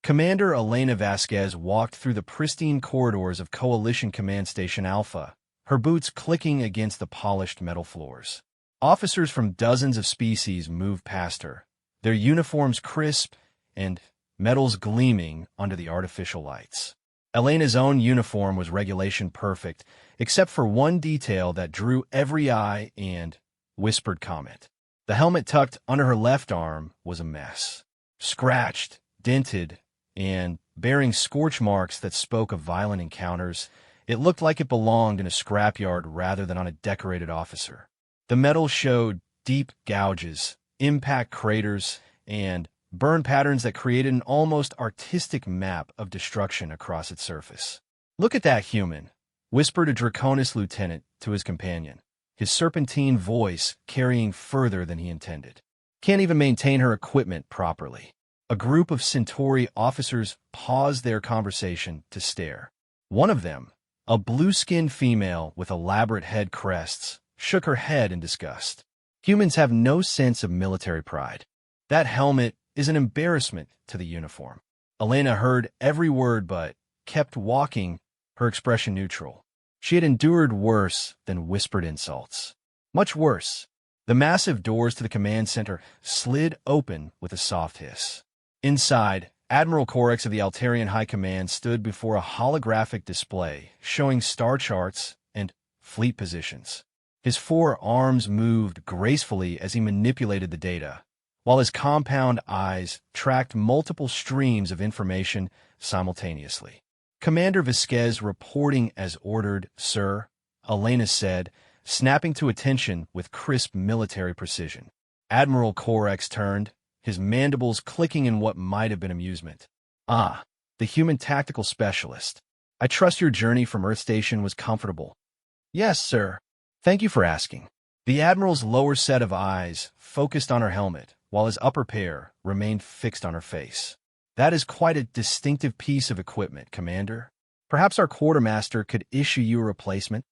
Commander Elena Vasquez walked through the pristine corridors of Coalition Command Station Alpha, her boots clicking against the polished metal floors. Officers from dozens of species moved past her, their uniforms crisp and metals gleaming under the artificial lights. Elena's own uniform was regulation perfect, except for one detail that drew every eye and whispered comment. The helmet tucked under her left arm was a mess. Scratched, dented, and bearing scorch marks that spoke of violent encounters, it looked like it belonged in a scrapyard rather than on a decorated officer. The metal showed deep gouges, impact craters, and burn patterns that created an almost artistic map of destruction across its surface. "Look at that human," whispered a Draconis lieutenant to his companion, his serpentine voice carrying further than he intended. "Can't even maintain her equipment properly." A group of Centauri officers paused their conversation to stare. One of them, a blue-skinned female with elaborate head crests, shook her head in disgust. "Humans have no sense of military pride. That helmet is an embarrassment to the uniform." Elena heard every word but kept walking, her expression neutral. She had endured worse than whispered insults. Much worse. The massive doors to the command center slid open with a soft hiss. Inside, Admiral Corex of the Altarian High Command stood before a holographic display showing star charts and fleet positions. His four arms moved gracefully as he manipulated the data, while his compound eyes tracked multiple streams of information simultaneously. "Commander Vasquez reporting as ordered, sir," Elena said, snapping to attention with crisp military precision. Admiral Corex turned, his mandibles clicking in what might have been amusement. "Ah, the human tactical specialist. I trust your journey from Earth Station was comfortable." "Yes, sir. Thank you for asking." The Admiral's lower set of eyes focused on her helmet, while his upper pair remained fixed on her face. "That is quite a distinctive piece of equipment, Commander. Perhaps our quartermaster could issue you a replacement?"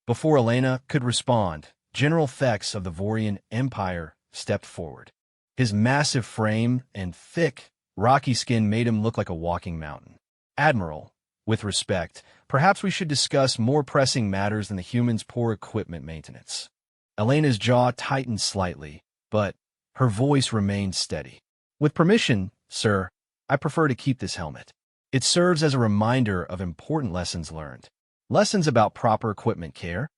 Before Elena could respond, General Thex of the Vorian Empire stepped forward. His massive frame and thick, rocky skin made him look like a walking mountain. "Admiral, with respect, perhaps we should discuss more pressing matters than the humans' poor equipment maintenance." Elena's jaw tightened slightly, but her voice remained steady. "With permission, sir, I prefer to keep this helmet. It serves as a reminder of important lessons learned. Lessons about proper equipment care."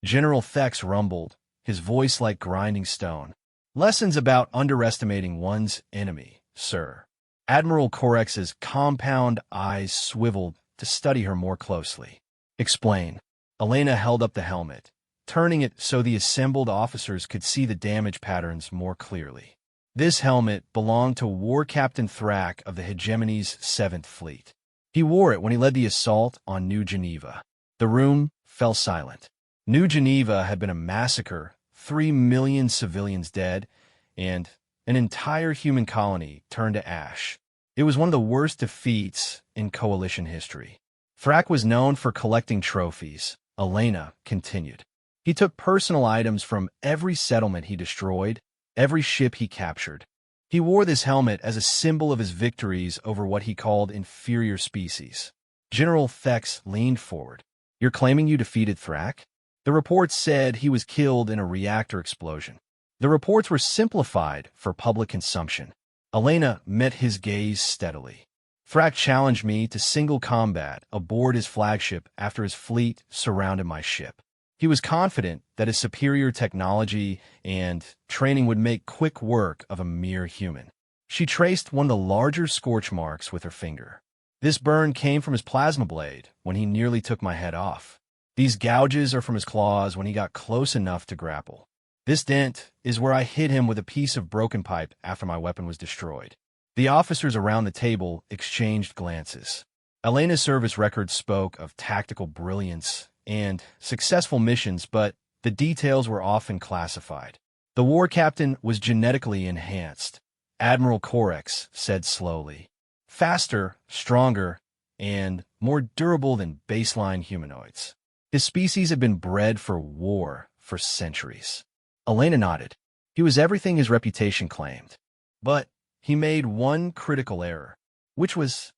General Thex rumbled, his voice like grinding stone. "Lessons about underestimating one's enemy, sir." Admiral Corex's compound eyes swiveled to study her more closely. "Explain." Elena held up the helmet, turning it so the assembled officers could see the damage patterns more clearly. This helmet belonged to War Captain Thrak of the Hegemony's 7th Fleet. He wore it when he led the assault on New Geneva. The room fell silent. New Geneva had been a massacre, 3 million civilians dead, and an entire human colony turned to ash. It was one of the worst defeats in Coalition history. Thrak was known for collecting trophies, Elena continued. He took personal items from every settlement he destroyed, every ship he captured. He wore this helmet as a symbol of his victories over what he called inferior species. General Thex leaned forward. "You're claiming you defeated Thrak?" The reports said he was killed in a reactor explosion. The reports were simplified for public consumption. Elena met his gaze steadily. "Thrak challenged me to single combat aboard his flagship after his fleet surrounded my ship. He was confident that his superior technology and training would make quick work of a mere human." She traced one of the larger scorch marks with her finger. "This burn came from his plasma blade when he nearly took my head off. These gouges are from his claws when he got close enough to grapple. This dent is where I hit him with a piece of broken pipe after my weapon was destroyed." The officers around the table exchanged glances. Elena's service record spoke of tactical brilliance and successful missions, but the details were often classified. "The war captain was genetically enhanced," Admiral Corex said slowly. "Faster, stronger, and more durable than baseline humanoids. His species had been bred for war for centuries." Elena nodded. "He was everything his reputation claimed. But he made one critical error. which was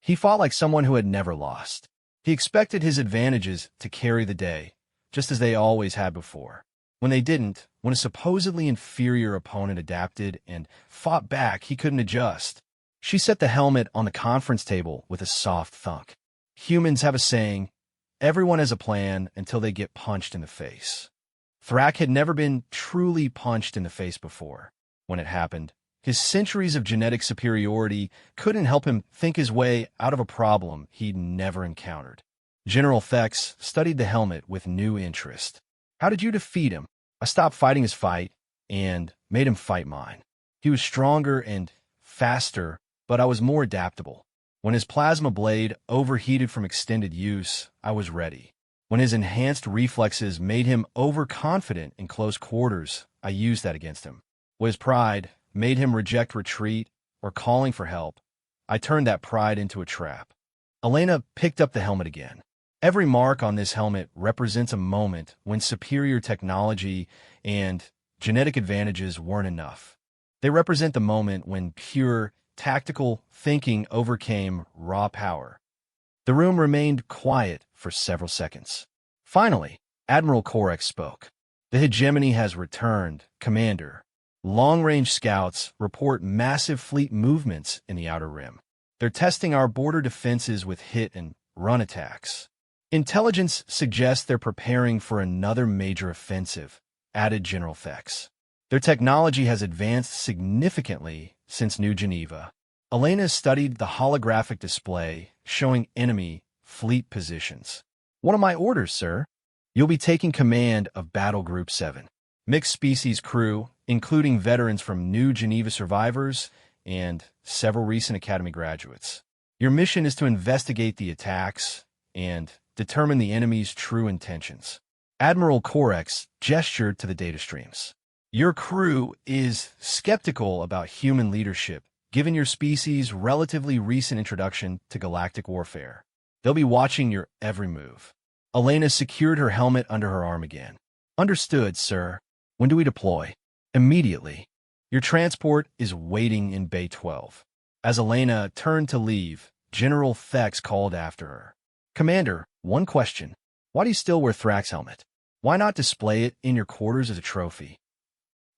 he fought like someone who had never lost. He expected his advantages to carry the day, just as they always had before. When they didn't, when a supposedly inferior opponent adapted and fought back, he couldn't adjust. She set the helmet on the conference table with a soft thunk. Humans have a saying, everyone has a plan until they get punched in the face. Thrak had never been truly punched in the face before. When it happened, his centuries of genetic superiority couldn't help him think his way out of a problem he'd never encountered. General Thex studied the helmet with new interest. How did you defeat him? I stopped fighting his fight and made him fight mine. He was stronger and faster, but I was more adaptable. When his plasma blade overheated from extended use, I was ready. When his enhanced reflexes made him overconfident in close quarters, I used that against him. When his pride made him reject retreat or calling for help, I turned that pride into a trap. Elena picked up the helmet again. Every mark on this helmet represents a moment when superior technology and genetic advantages weren't enough. They represent the moment when pure, tactical thinking overcame raw power. The room remained quiet for several seconds. Finally, Admiral Korex spoke. The hegemony has returned, Commander. Long-range scouts report massive fleet movements in the Outer Rim. They're testing our border defenses with hit and run attacks. Intelligence suggests they're preparing for another major offensive, added General Thex. Their technology has advanced significantly since New Geneva. Elena studied the holographic display showing enemy fleet positions. One of my orders, sir. You'll be taking command of Battle Group 7. Mixed species crew, including veterans from New Geneva survivors and several recent Academy graduates. Your mission is to investigate the attacks and determine the enemy's true intentions. Admiral Korex gestured to the data streams. Your crew is skeptical about human leadership, given your species' relatively recent introduction to galactic warfare. They'll be watching your every move. Elena secured her helmet under her arm again. Understood, sir. When do we deploy? Immediately. Your transport is waiting in Bay 12. As Elena turned to leave, General Thex called after her. Commander, one question. Why do you still wear Thrak's helmet? Why not display it in your quarters as a trophy?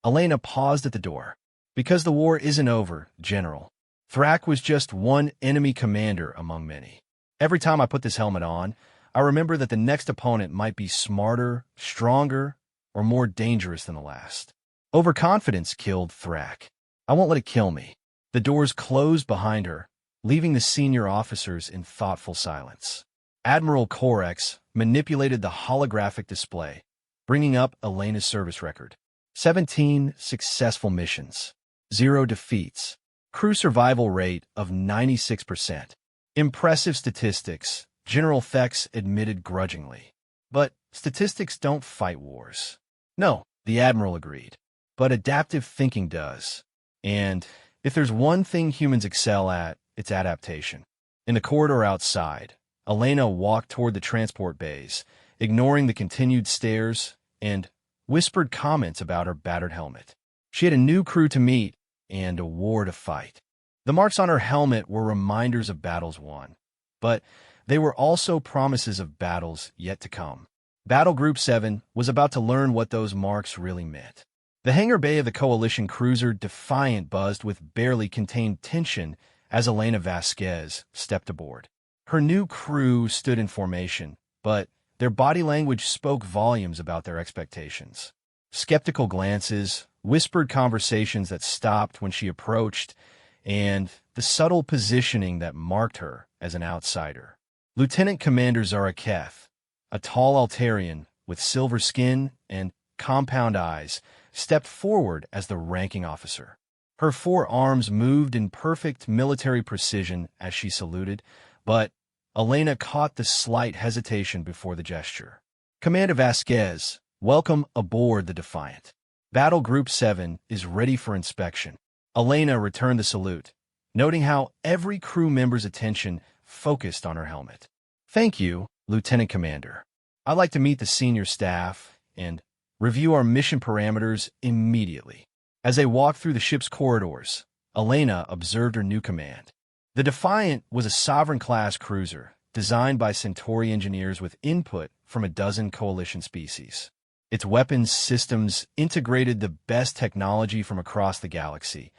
Elena paused at the door. Because the war isn't over, General. Thrak was just one enemy commander among many. Every time I put this helmet on, I remember that the next opponent might be smarter, stronger, or more dangerous than the last. Overconfidence killed Thrak. I won't let it kill me. The doors closed behind her, leaving the senior officers in thoughtful silence. Admiral Korex manipulated the holographic display, bringing up Elena's service record. 17 successful missions, 0 defeats, crew survival rate of 96%. Impressive statistics, General Thex admitted grudgingly. But statistics don't fight wars. No, the Admiral agreed. But adaptive thinking does. And if there's one thing humans excel at, it's adaptation. In the corridor outside, Elena walked toward the transport bays, ignoring the continued stares and whispered comments about her battered helmet. She had a new crew to meet and a war to fight. The marks on her helmet were reminders of battles won, but they were also promises of battles yet to come. Battle Group 7 was about to learn what those marks really meant. The hangar bay of the Coalition cruiser Defiant buzzed with barely contained tension as Elena Vasquez stepped aboard. Her new crew stood in formation, but their body language spoke volumes about their expectations. Skeptical glances, whispered conversations that stopped when she approached, and the subtle positioning that marked her as an outsider. Lieutenant Commander Zaraketh, a tall Altarian with silver skin and compound eyes, stepped forward as the ranking officer. Her 4 arms moved in perfect military precision as she saluted, but Elena caught the slight hesitation before the gesture. Commander Vasquez, welcome aboard the Defiant. Battle Group 7 is ready for inspection. Elena returned the salute, noting how every crew member's attention focused on her helmet. Thank you, Lieutenant Commander. I'd like to meet the senior staff and review our mission parameters immediately. As they walked through the ship's corridors, Elena observed her new command. The Defiant was a Sovereign-class cruiser designed by Centauri engineers with input from a dozen Coalition species. Its weapons systems integrated the best technology from across the galaxy,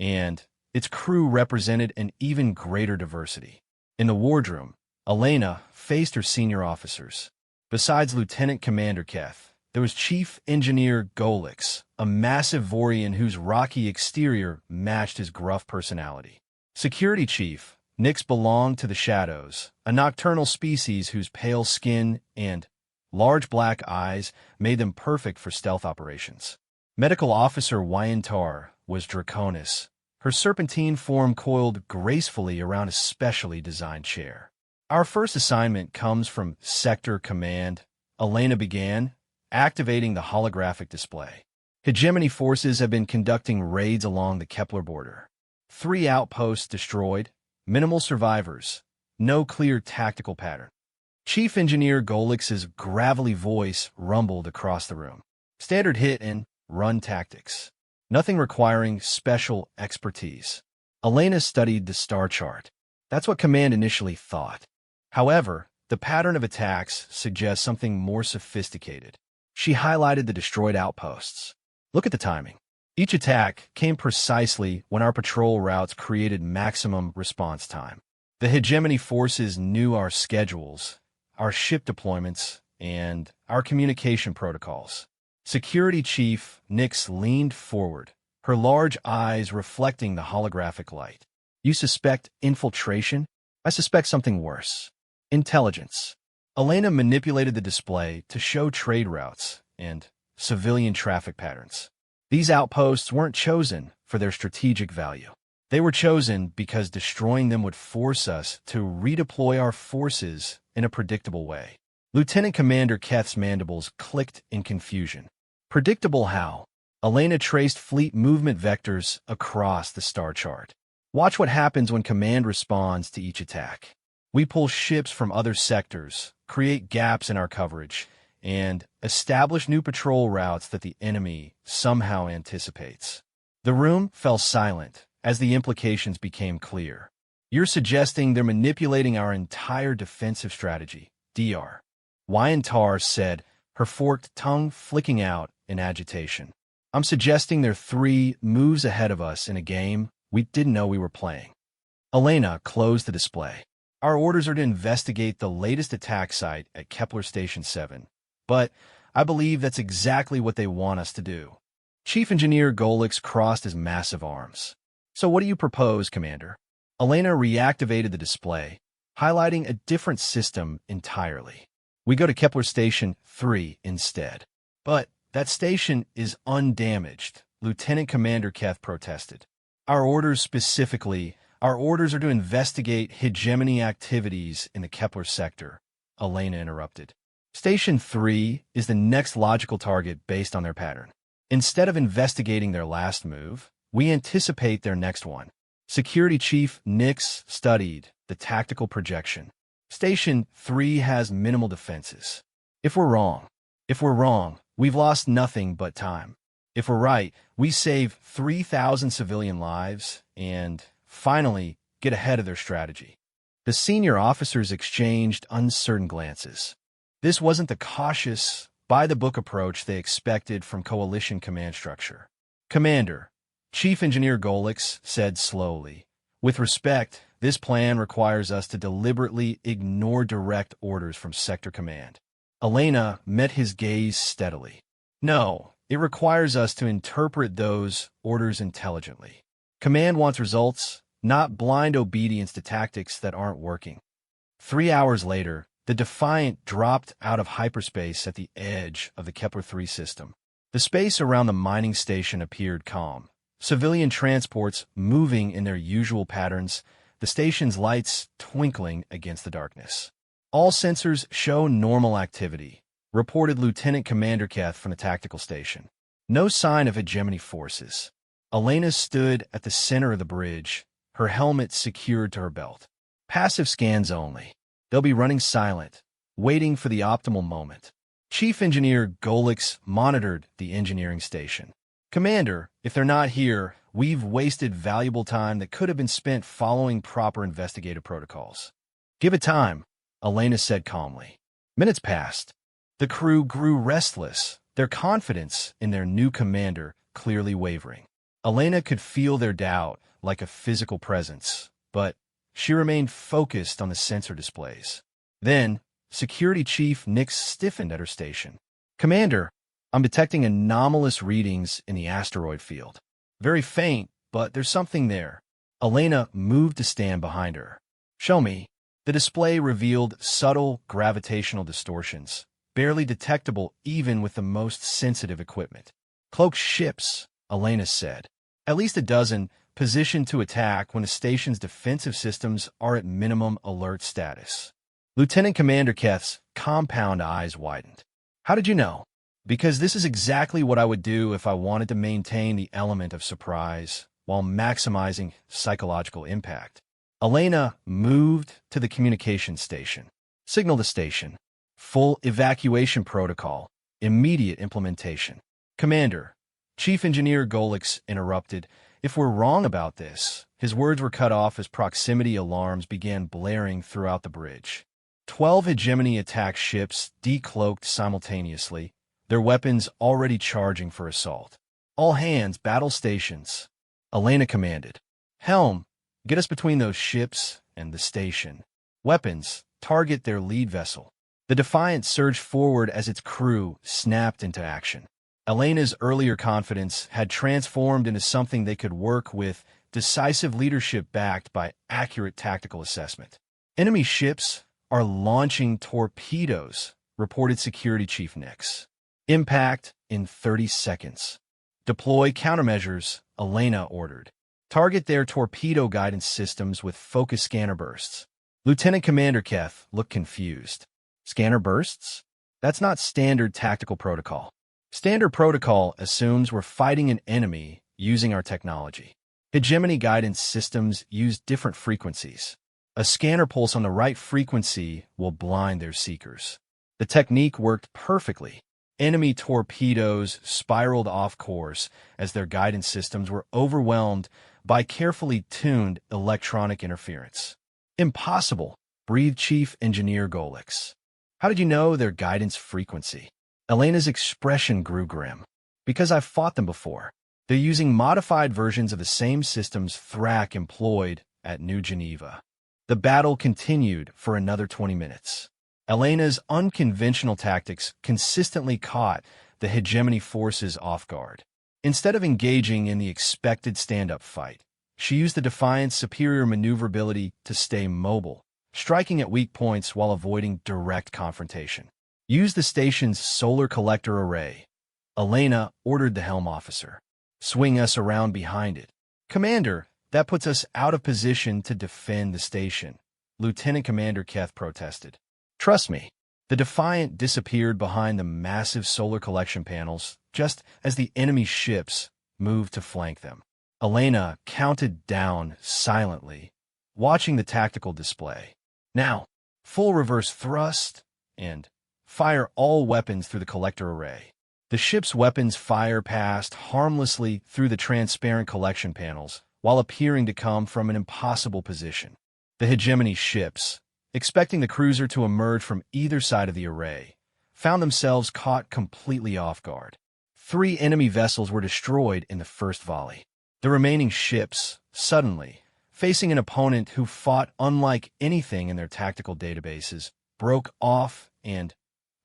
and its crew represented an even greater diversity. In the wardroom, Elena faced her senior officers. Besides Lieutenant Commander Keth, there was Chief Engineer Golix, a massive Vorian whose rocky exterior matched his gruff personality. Security Chief Nyx belonged to the Shadows, a nocturnal species whose pale skin and large black eyes made them perfect for stealth operations. Medical Officer Wyantar was Draconis. Her serpentine form coiled gracefully around a specially designed chair. Our first assignment comes from Sector Command. Elena began, activating the holographic display. Hegemony forces have been conducting raids along the Kepler border. 3 outposts destroyed, minimal survivors, no clear tactical pattern. Chief Engineer Golix's gravelly voice rumbled across the room. Standard hit and run tactics. Nothing requiring special expertise. Elena studied the star chart. That's what Command initially thought. However, the pattern of attacks suggests something more sophisticated. She highlighted the destroyed outposts. Look at the timing. Each attack came precisely when our patrol routes created maximum response time. The hegemony forces knew our schedules, our ship deployments, and our communication protocols. Security Chief Nyx leaned forward, her large eyes reflecting the holographic light. You suspect infiltration? I suspect something worse. Intelligence. Elena manipulated the display to show trade routes and civilian traffic patterns. These outposts weren't chosen for their strategic value. They were chosen because destroying them would force us to redeploy our forces in a predictable way. Lieutenant Commander Keth's mandibles clicked in confusion. Predictable how? Elena traced fleet movement vectors across the star chart. Watch what happens when Command responds to each attack. We pull ships from other sectors, create gaps in our coverage, and establish new patrol routes that the enemy somehow anticipates. The room fell silent as the implications became clear. You're suggesting they're manipulating our entire defensive strategy, Dr. Wyantar said, her forked tongue flicking out in agitation. I'm suggesting they're 3 moves ahead of us in a game we didn't know we were playing. Elena closed the display. Our orders are to investigate the latest attack site at Kepler Station 7. But I believe that's exactly what they want us to do. Chief Engineer Golix crossed his massive arms. So what do you propose, Commander? Elena reactivated the display, highlighting a different system entirely. We go to Kepler Station 3 instead. But that station is undamaged, Lieutenant Commander Keth protested. Our orders are to investigate hegemony activities in the Kepler sector, Elena interrupted. Station 3 is the next logical target based on their pattern. Instead of investigating their last move, we anticipate their next one. Security Chief Nyx studied the tactical projection. Station 3 has minimal defenses. If we're wrong, we've lost nothing but time. If we're right, we save 3,000 civilian lives and, finally, get ahead of their strategy. The senior officers exchanged uncertain glances. This wasn't the cautious, by-the-book approach they expected from Coalition command structure. Commander, Chief Engineer Golix said slowly, with respect, this plan requires us to deliberately ignore direct orders from Sector Command. Elena met his gaze steadily. No, it requires us to interpret those orders intelligently. Command wants results, not blind obedience to tactics that aren't working. 3 hours later, the Defiant dropped out of hyperspace at the edge of the Kepler-3 system. The space around the mining station appeared calm. Civilian transports moving in their usual patterns, the station's lights twinkling against the darkness. All sensors show normal activity, reported Lieutenant Commander Keth from the tactical station. No sign of hegemony forces. Elena stood at the center of the bridge, her helmet secured to her belt. Passive scans only. They'll be running silent, waiting for the optimal moment. Chief Engineer Golix monitored the engineering station. Commander, if they're not here, We've wasted valuable time that could have been spent following proper investigative protocols. Give it time, Elena said calmly. Minutes passed. The crew grew restless, their confidence in their new commander clearly wavering. Elena could feel their doubt like a physical presence, but she remained focused on the sensor displays. Then, Security Chief Nix stiffened at her station. Commander, I'm detecting anomalous readings in the asteroid field. Very faint, but there's something there. Elena moved to stand behind her. Show me. The display revealed subtle gravitational distortions, barely detectable even with the most sensitive equipment. Cloaked ships, Elena said. At least a dozen, positioned to attack when the station's defensive systems are at minimum alert status. Lieutenant Commander Keth's compound eyes widened. How did you know? Because this is exactly what I would do if I wanted to maintain the element of surprise while maximizing psychological impact. Elena moved to the communications station. Signal the station. Full evacuation protocol. Immediate implementation. Commander, Chief Engineer Golix interrupted. If we're wrong about this, his words were cut off as proximity alarms began blaring throughout the bridge. 12 hegemony attack ships decloaked simultaneously, their weapons already charging for assault. All hands, battle stations. Elena commanded. Helm, get us between those ships and the station. Weapons, target their lead vessel. The Defiant surged forward as its crew snapped into action. Elena's earlier confidence had transformed into something they could work with, decisive leadership backed by accurate tactical assessment. Enemy ships are launching torpedoes, reported Security Chief Nix. Impact in 30 seconds. Deploy countermeasures, Elena ordered. Target their torpedo guidance systems with focus scanner bursts. Lieutenant Commander Keth looked confused. Scanner bursts? That's not standard tactical protocol. Standard protocol assumes we're fighting an enemy using our technology. Hegemony guidance systems use different frequencies. A scanner pulse on the right frequency will blind their seekers. The technique worked perfectly. Enemy torpedoes spiraled off course as their guidance systems were overwhelmed by carefully tuned electronic interference. Impossible, breathed Chief Engineer Golix. How did you know their guidance frequency? Elena's expression grew grim. Because I've fought them before. They're using modified versions of the same systems Thrak employed at New Geneva. The battle continued for another 20 minutes. Elena's unconventional tactics consistently caught the hegemony forces off guard. Instead of engaging in the expected stand-up fight, she used the Defiant's superior maneuverability to stay mobile, striking at weak points while avoiding direct confrontation. Use the station's solar collector array. Elena ordered the helm officer. Swing us around behind it. Commander, that puts us out of position to defend the station, Lieutenant Commander Keth protested. Trust me. The Defiant disappeared behind the massive solar collection panels just as the enemy ships moved to flank them. Elena counted down silently, watching the tactical display. Now, full reverse thrust and fire all weapons through the collector array. The ship's weapons fire passed harmlessly through the transparent collection panels while appearing to come from an impossible position. The hegemony ships, expecting the cruiser to emerge from either side of the array, found themselves caught completely off guard. 3 enemy vessels were destroyed in the first volley. The remaining ships, suddenly, facing an opponent who fought unlike anything in their tactical databases, broke off and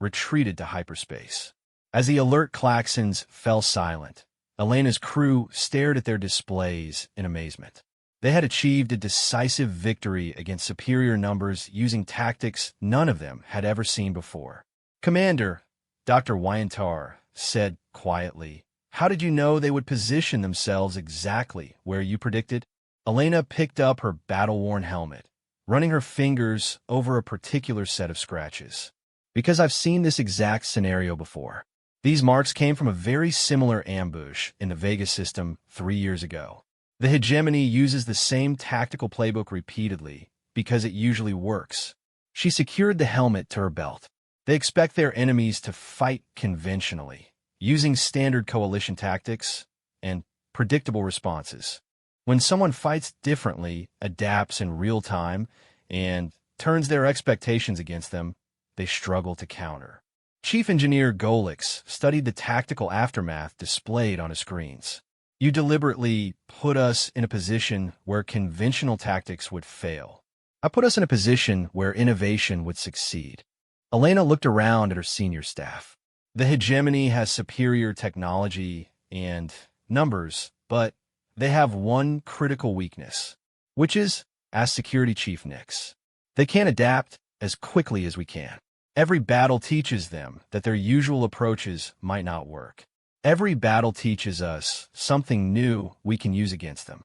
retreated to hyperspace. As the alert klaxons fell silent, Elena's crew stared at their displays in amazement. They had achieved a decisive victory against superior numbers using tactics none of them had ever seen before. Commander, Dr. Wyantar said quietly, how did you know they would position themselves exactly where you predicted? Elena picked up her battle-worn helmet, running her fingers over a particular set of scratches. Because I've seen this exact scenario before. These marks came from a very similar ambush in the Vega system 3 years ago. The hegemony uses the same tactical playbook repeatedly because it usually works. She secured the helmet to her belt. They expect their enemies to fight conventionally, using standard coalition tactics and predictable responses. When someone fights differently, adapts in real time, and turns their expectations against them, they struggle to counter. Chief Engineer Golix studied the tactical aftermath displayed on his screens. You deliberately put us in a position where conventional tactics would fail. I put us in a position where innovation would succeed. Elena looked around at her senior staff. The hegemony has superior technology and numbers, but they have one critical weakness. Which is, asked Security Chief Nix. They can't adapt as quickly as we can. Every battle teaches them that their usual approaches might not work. Every battle teaches us something new we can use against them.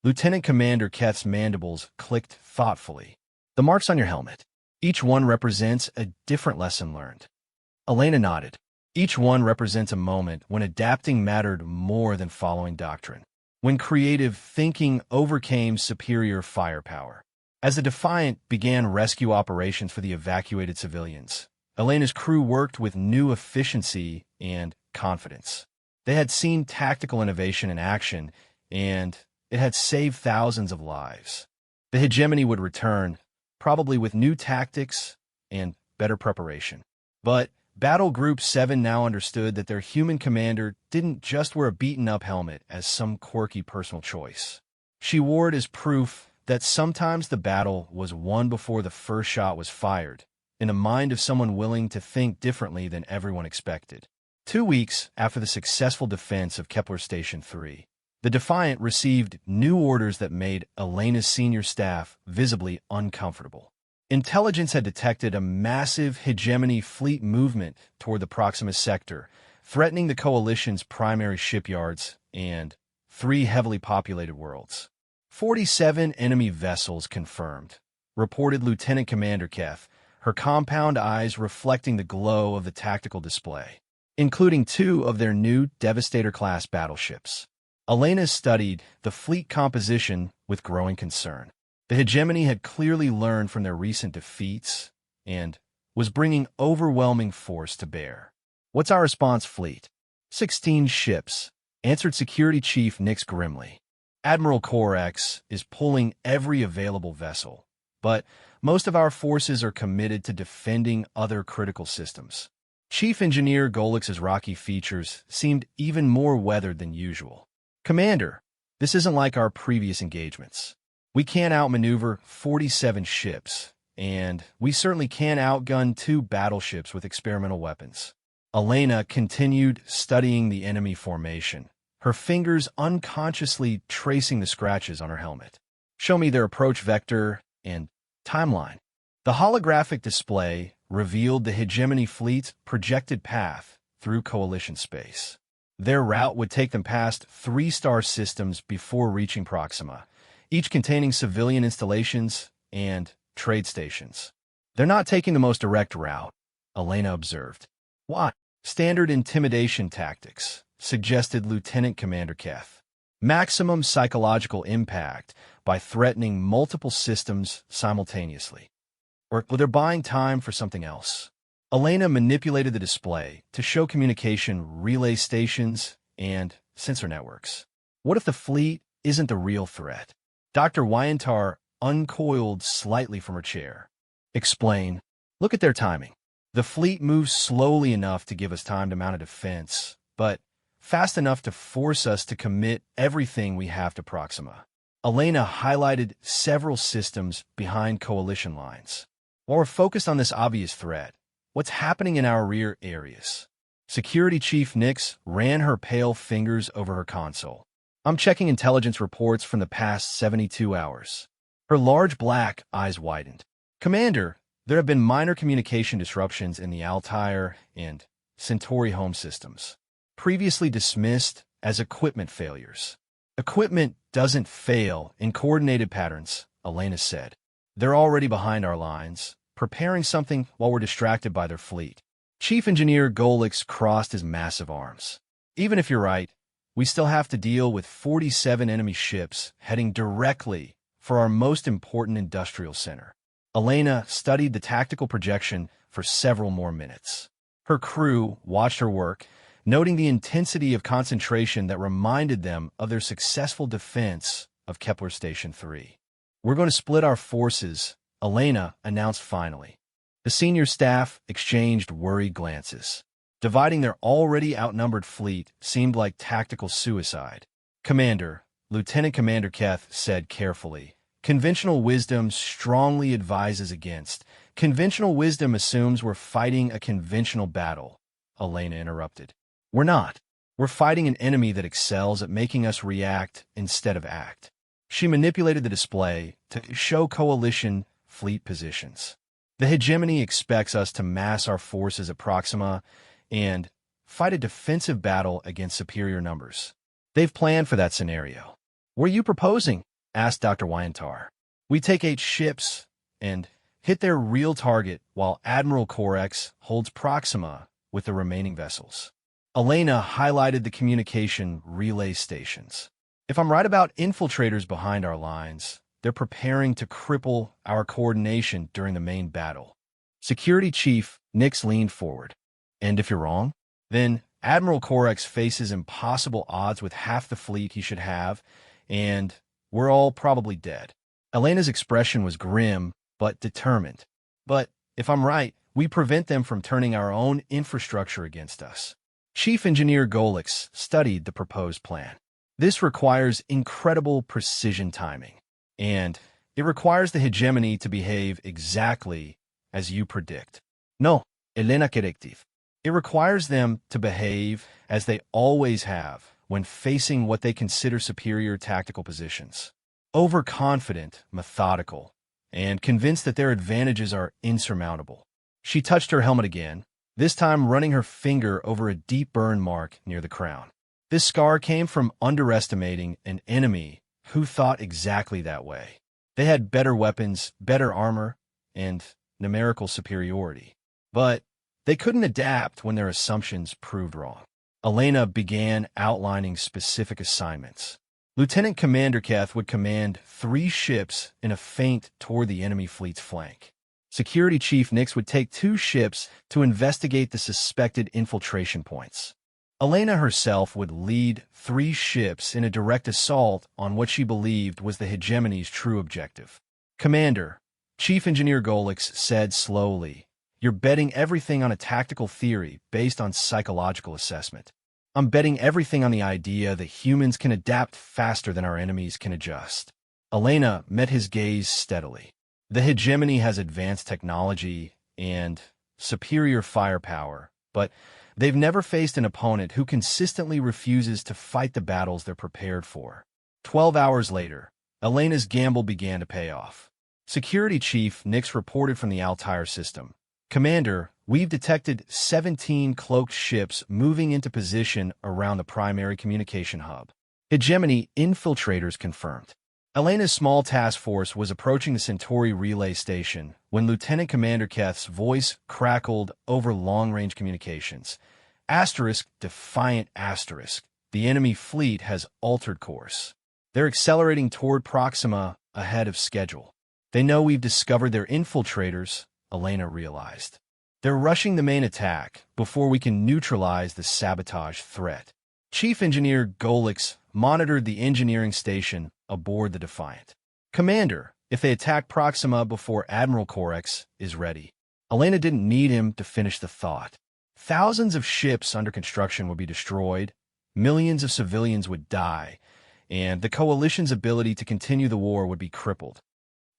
Lieutenant Commander Keth's mandibles clicked thoughtfully. The marks on your helmet. Each one represents a different lesson learned. Elena nodded. Each one represents a moment when adapting mattered more than following doctrine. When creative thinking overcame superior firepower. As the Defiant began rescue operations for the evacuated civilians, Elena's crew worked with new efficiency and confidence. They had seen tactical innovation in action, and it had saved thousands of lives. The hegemony would return, probably with new tactics and better preparation. But Battle Group 7 now understood that their human commander didn't just wear a beaten-up helmet as some quirky personal choice. She wore it as proof that sometimes the battle was won before the first shot was fired, in the mind of someone willing to think differently than everyone expected. 2 weeks after the successful defense of Kepler Station 3, the Defiant received new orders that made Elena's senior staff visibly uncomfortable. Intelligence had detected a massive hegemony fleet movement toward the Proxima sector, threatening the Coalition's primary shipyards and 3 heavily populated worlds. 47 enemy vessels confirmed, reported Lieutenant Commander Keth, her compound eyes reflecting the glow of the tactical display, including 2 of their new Devastator-class battleships. Elena studied the fleet composition with growing concern. The hegemony had clearly learned from their recent defeats and was bringing overwhelming force to bear. What's our response fleet? 16 ships, answered Security Chief Nix grimly. Admiral Corex is pulling every available vessel, but most of our forces are committed to defending other critical systems. Chief Engineer Golix's rocky features seemed even more weathered than usual. Commander, this isn't like our previous engagements. We can't outmaneuver 47 ships, and we certainly can't outgun 2 battleships with experimental weapons. Elena continued studying the enemy formation, her fingers unconsciously tracing the scratches on her helmet. Show me their approach vector and timeline. The holographic display revealed the hegemony fleet's projected path through Coalition space. Their route would take them past 3-star systems before reaching Proxima, each containing civilian installations and trade stations. They're not taking the most direct route, Elena observed. Why? Standard intimidation tactics, suggested Lieutenant Commander Keth. Maximum psychological impact by threatening multiple systems simultaneously. Or they're buying time for something else. Elena manipulated the display to show communication relay stations and sensor networks. What if the fleet isn't the real threat? Dr. Wyantar uncoiled slightly from her chair. Explain. Look at their timing. The fleet moves slowly enough to give us time to mount a defense, but fast enough to force us to commit everything we have to Proxima. Elena highlighted several systems behind Coalition lines. While we're focused on this obvious threat, what's happening in our rear areas? Security Chief Nix ran her pale fingers over her console. I'm checking intelligence reports from the past 72 hours. Her large black eyes widened. Commander, there have been minor communication disruptions in the Altair and Centauri home systems, previously dismissed as equipment failures. Equipment doesn't fail in coordinated patterns, Elena said. They're already behind our lines, preparing something while we're distracted by their fleet. Chief Engineer Golix crossed his massive arms. Even if you're right, we still have to deal with 47 enemy ships heading directly for our most important industrial center. Elena studied the tactical projection for several more minutes. Her crew watched her work, noting the intensity of concentration that reminded them of their successful defense of Kepler Station 3. "We're going to split our forces," Elena announced finally. The senior staff exchanged worried glances. Dividing their already outnumbered fleet seemed like tactical suicide. "Commander," Lieutenant Commander Keth said carefully, "conventional wisdom strongly advises against. Conventional wisdom assumes we're fighting a conventional battle," Elena interrupted. "We're not. We're fighting an enemy that excels at making us react instead of act." She manipulated the display to show coalition fleet positions. "The hegemony expects us to mass our forces at Proxima and fight a defensive battle against superior numbers. They've planned for that scenario." "What are you proposing?" asked Dr. Wyantar. "We take 8 ships and hit their real target while Admiral Corex holds Proxima with the remaining vessels." Elena highlighted the communication relay stations. "If I'm right about infiltrators behind our lines, they're preparing to cripple our coordination during the main battle." Security Chief Nix leaned forward. "And if you're wrong, then Admiral Corex faces impossible odds with half the fleet he should have, and we're all probably dead." Elena's expression was grim but determined. "But if I'm right, we prevent them from turning our own infrastructure against us." Chief Engineer Golix studied the proposed plan. "This requires incredible precision timing, and it requires the hegemony to behave exactly as you predict." "No, Elena corrective. It requires them to behave as they always have when facing what they consider superior tactical positions. Overconfident, methodical, and convinced that their advantages are insurmountable." She touched her helmet again, this time running her finger over a deep burn mark near the crown. This scar came from underestimating an enemy who thought exactly that way. They had better weapons, better armor, and numerical superiority. But they couldn't adapt when their assumptions proved wrong. Elena began outlining specific assignments. Lieutenant Commander Keth would command 3 ships in a feint toward the enemy fleet's flank. Security Chief Nix would take 2 ships to investigate the suspected infiltration points. Elena herself would lead 3 ships in a direct assault on what she believed was the hegemony's true objective. "Commander," Chief Engineer Golix said slowly, "you're betting everything on a tactical theory based on psychological assessment. I'm betting everything on the idea that humans can adapt faster than our enemies can adjust." Elena met his gaze steadily. "The hegemony has advanced technology and superior firepower, but they've never faced an opponent who consistently refuses to fight the battles they're prepared for." 12 hours later, Elena's gamble began to pay off. Security Chief Nix reported from the Altair system. "Commander, we've detected 17 cloaked ships moving into position around the primary communication hub. Hegemony infiltrators confirmed." Elena's small task force was approaching the Centauri relay station when Lieutenant Commander Keth's voice crackled over long-range communications. "Asterisk, defiant asterisk. The enemy fleet has altered course. They're accelerating toward Proxima ahead of schedule. They know we've discovered their infiltrators," Elena realized. "They're rushing the main attack before we can neutralize the sabotage threat." Chief Engineer Golix monitored the engineering station aboard the Defiant. "Commander, if they attack Proxima before Admiral Corex is ready." Elena didn't need him to finish the thought. Thousands of ships under construction would be destroyed, millions of civilians would die, and the Coalition's ability to continue the war would be crippled.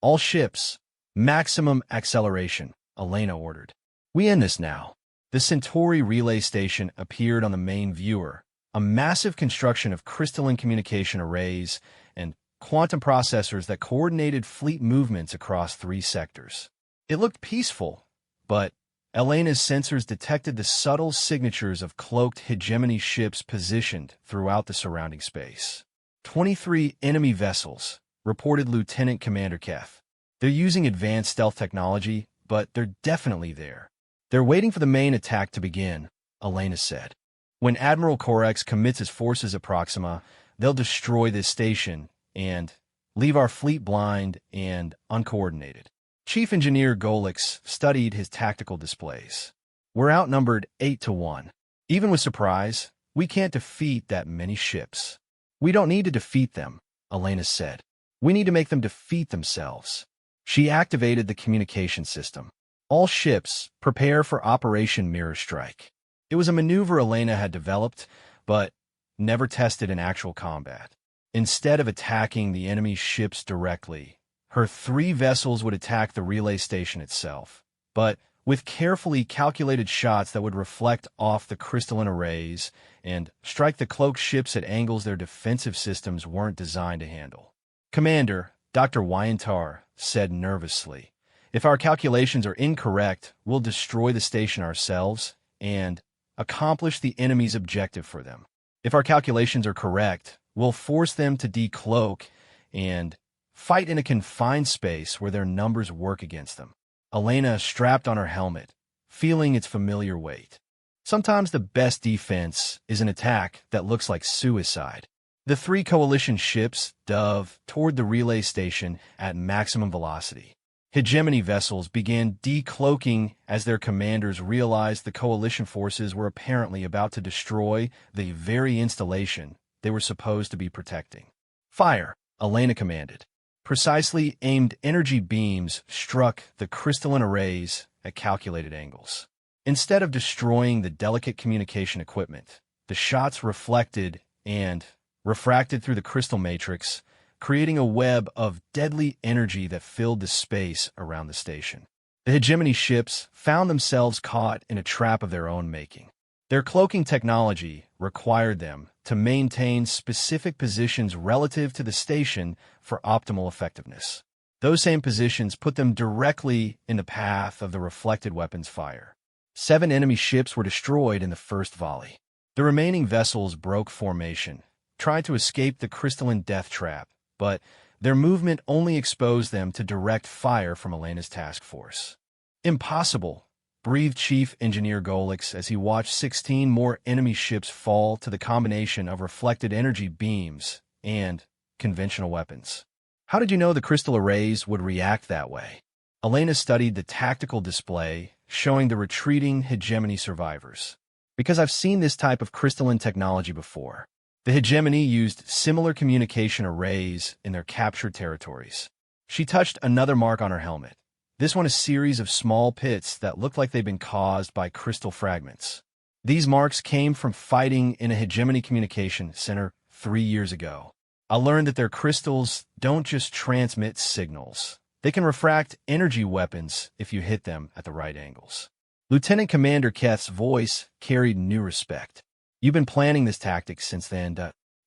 "All ships, maximum acceleration," Elena ordered. "We end this now." The Centauri relay station appeared on the main viewer, a massive construction of crystalline communication arrays and quantum processors that coordinated fleet movements across 3 sectors. It looked peaceful, but Elena's sensors detected the subtle signatures of cloaked hegemony ships positioned throughout the surrounding space. 23 enemy vessels, reported Lieutenant Commander Keth. "They're using advanced stealth technology, but they're definitely there. They're waiting for the main attack to begin," Elena said. "When Admiral Corex commits his forces at Proxima, they'll destroy this station and leave our fleet blind and uncoordinated." Chief Engineer Golix studied his tactical displays. "We're outnumbered 8-1. Even with surprise, we can't defeat that many ships. We don't need to defeat them, Elena said. We need to make them defeat themselves. She activated the communication system. All ships, prepare for Operation Mirror Strike. It was a maneuver Elena had developed, but never tested in actual combat. Instead of attacking the enemy ships directly, her 3 vessels would attack the relay station itself, but with carefully calculated shots that would reflect off the crystalline arrays and strike the cloaked ships at angles their defensive systems weren't designed to handle. Commander, Dr. Wyantar said nervously, if our calculations are incorrect, we'll destroy the station ourselves and accomplish the enemy's objective for them. If our calculations are correct, we'll force them to decloak and fight in a confined space where their numbers work against them. Elena strapped on her helmet, feeling its familiar weight. Sometimes the best defense is an attack that looks like suicide. The 3 coalition ships dove toward the relay station at maximum velocity. Hegemony vessels began decloaking as their commanders realized the coalition forces were apparently about to destroy the very installation they were supposed to be protecting. Fire, Elena commanded. Precisely aimed energy beams struck the crystalline arrays at calculated angles. Instead of destroying the delicate communication equipment, the shots reflected and refracted through the crystal matrix, creating a web of deadly energy that filled the space around the station. The hegemony ships found themselves caught in a trap of their own making. Their cloaking technology required them to maintain specific positions relative to the station for optimal effectiveness. Those same positions put them directly in the path of the reflected weapon's fire. 7 enemy ships were destroyed in the first volley. The remaining vessels broke formation, tried to escape the crystalline death trap, but their movement only exposed them to direct fire from Elena's task force. Impossible, breathed Chief Engineer Golix as he watched 16 more enemy ships fall to the combination of reflected energy beams and conventional weapons. How did you know the crystal arrays would react that way? Elena studied the tactical display showing the retreating hegemony survivors. Because I've seen this type of crystalline technology before. The hegemony used similar communication arrays in their captured territories. She touched another mark on her helmet. This one a series of small pits that looked like they'd been caused by crystal fragments. These marks came from fighting in a hegemony communication center 3 years ago. I learned that their crystals don't just transmit signals. They can refract energy weapons if you hit them at the right angles. Lieutenant Commander Keth's voice carried new respect. You've been planning this tactic since then.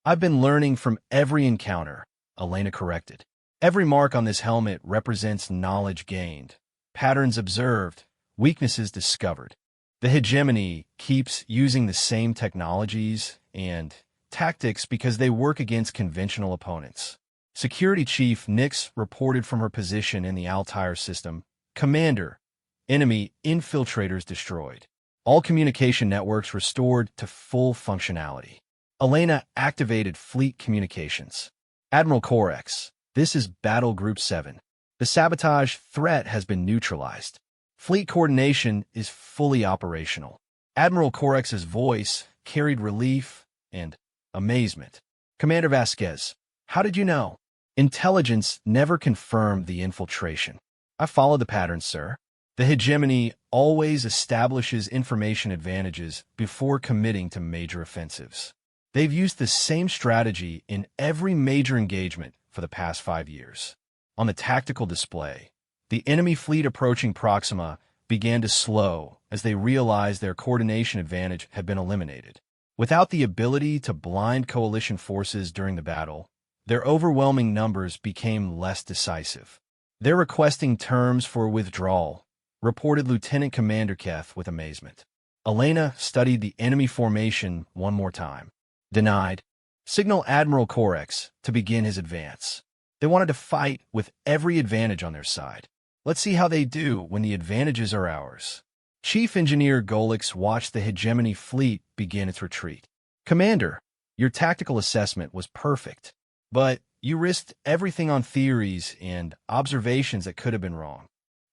I've been learning from every encounter, Elena corrected. Every mark on this helmet represents knowledge gained, patterns observed, weaknesses discovered. The hegemony keeps using the same technologies and tactics because they work against conventional opponents. Security Chief Nix reported from her position in the Altair system. Commander, enemy infiltrators destroyed. All communication networks restored to full functionality. Elena activated fleet communications. Admiral Corex, this is Battle Group 7. The sabotage threat has been neutralized. Fleet coordination is fully operational. Admiral Corex's voice carried relief and amazement. Commander Vasquez, how did you know? Intelligence never confirmed the infiltration. I followed the pattern, sir. The hegemony always establishes information advantages before committing to major offensives. They've used the same strategy in every major engagement for the past 5 years. On the tactical display, the enemy fleet approaching Proxima began to slow as they realized their coordination advantage had been eliminated. Without the ability to blind coalition forces during the battle, their overwhelming numbers became less decisive. They're requesting terms for withdrawal, reported Lieutenant Commander Keth with amazement. Elena studied the enemy formation one more time. Denied. Signal Admiral Corex to begin his advance. They wanted to fight with every advantage on their side. Let's see how they do when the advantages are ours. Chief Engineer Golix watched the hegemony fleet begin its retreat. Commander, your tactical assessment was perfect, but you risked everything on theories and observations that could have been wrong.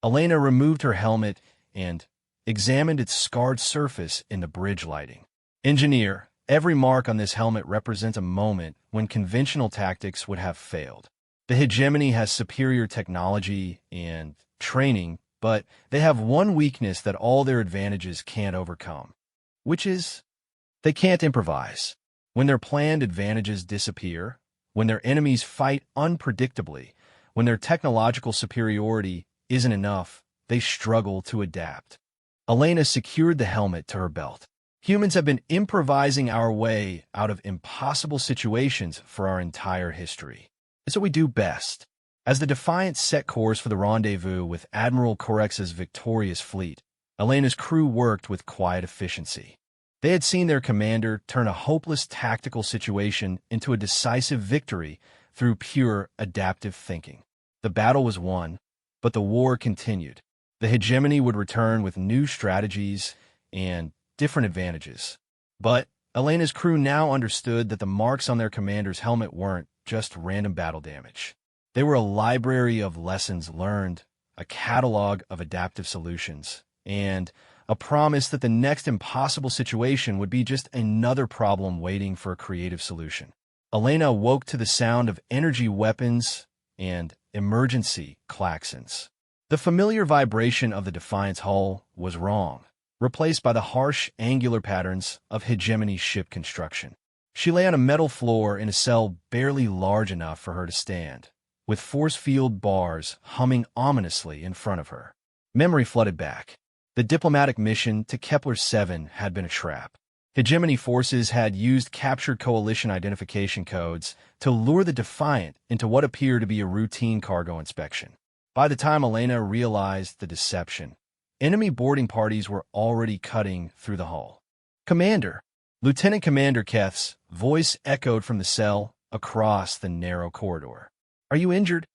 Elena removed her helmet and examined its scarred surface in the bridge lighting. Engineer, every mark on this helmet represents a moment when conventional tactics would have failed. The hegemony has superior technology and training, but they have one weakness that all their advantages can't overcome, which is they can't improvise. When their planned advantages disappear, when their enemies fight unpredictably, when their technological superiority isn't enough, they struggle to adapt. Elena secured the helmet to her belt. Humans have been improvising our way out of impossible situations for our entire history. It's what we do best. As the Defiant set course for the rendezvous with Admiral Corex's victorious fleet, Elena's crew worked with quiet efficiency. They had seen their commander turn a hopeless tactical situation into a decisive victory through pure adaptive thinking. The battle was won, but the war continued. The hegemony would return with new strategies and different advantages. But Elena's crew now understood that the marks on their commander's helmet weren't just random battle damage. They were a library of lessons learned, a catalog of adaptive solutions, and a promise that the next impossible situation would be just another problem waiting for a creative solution. Elena woke to the sound of energy weapons and emergency klaxons. The familiar vibration of the Defiant's hull was wrong, replaced by the harsh, angular patterns of hegemony's ship construction. She lay on a metal floor in a cell barely large enough for her to stand, with force field bars humming ominously in front of her. Memory flooded back. The diplomatic mission to Kepler-7 had been a trap. Hegemony forces had used captured coalition identification codes to lure the Defiant into what appeared to be a routine cargo inspection. By the time Elena realized the deception, enemy boarding parties were already cutting through the hull. "Commander!" Lieutenant Commander Keth's voice echoed from the cell across the narrow corridor. "Are you injured?"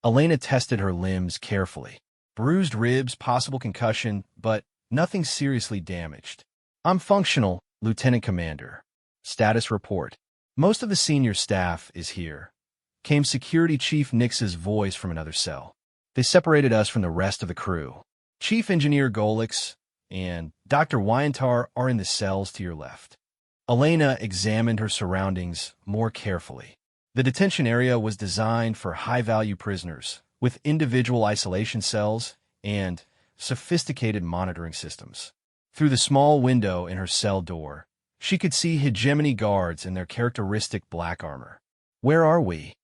Elena tested her limbs carefully. Bruised ribs, possible concussion, but nothing seriously damaged. "I'm functional, Lieutenant Commander." Status report. "Most of the senior staff is here," came Security Chief Nix's voice from another cell. "They separated us from the rest of the crew. Chief Engineer Golix and Dr. Wyantar are in the cells to your left." Elena examined her surroundings more carefully. The detention area was designed for high-value prisoners, with individual isolation cells and sophisticated monitoring systems. Through the small window in her cell door, she could see hegemony guards in their characteristic black armor. "Where are we?"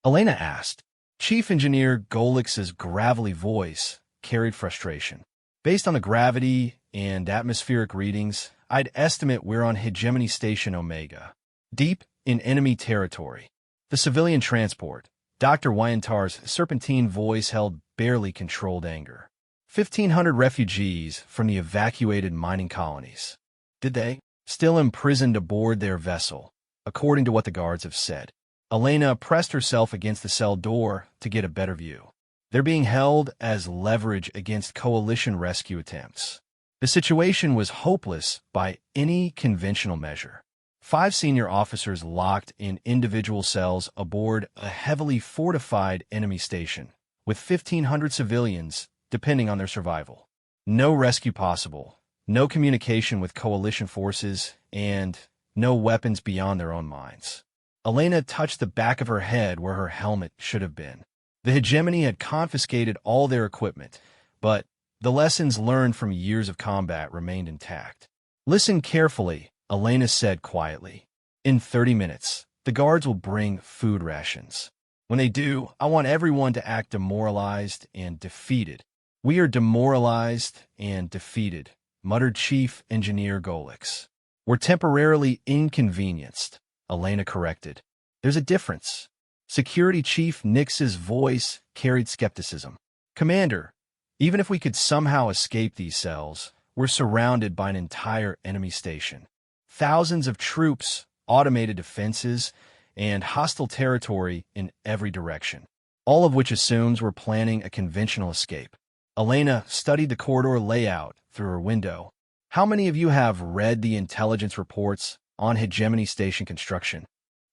Elena asked. Chief Engineer Golix's gravelly voice carried frustration. "Based on the gravity and atmospheric readings, I'd estimate we're on Hegemony Station Omega, deep in enemy territory." The civilian transport, Dr. Wyantar's serpentine voice held barely controlled anger. 1,500 refugees from the evacuated mining colonies. Did they? Still imprisoned aboard their vessel, according to what the guards have said. Elena pressed herself against the cell door to get a better view. They're being held as leverage against coalition rescue attempts. The situation was hopeless by any conventional measure. 5 senior officers locked in individual cells aboard a heavily fortified enemy station, with 1,500 civilians depending on their survival. No rescue possible, no communication with coalition forces, and no weapons beyond their own minds. Elena touched the back of her head where her helmet should have been. The hegemony had confiscated all their equipment, but the lessons learned from years of combat remained intact. "Listen carefully," Elena said quietly. "In 30 minutes, the guards will bring food rations. When they do, I want everyone to act demoralized and defeated." "We are demoralized and defeated," muttered Chief Engineer Golix. "We're temporarily inconvenienced," Elena corrected. "There's a difference." Security Chief Nix's voice carried skepticism. "Commander, even if we could somehow escape these cells, we're surrounded by an entire enemy station. Thousands of troops, automated defenses, and hostile territory in every direction, all of which assumes we're planning a conventional escape." Elena studied the corridor layout through her window. "How many of you have read the intelligence reports on Hegemony Station construction?"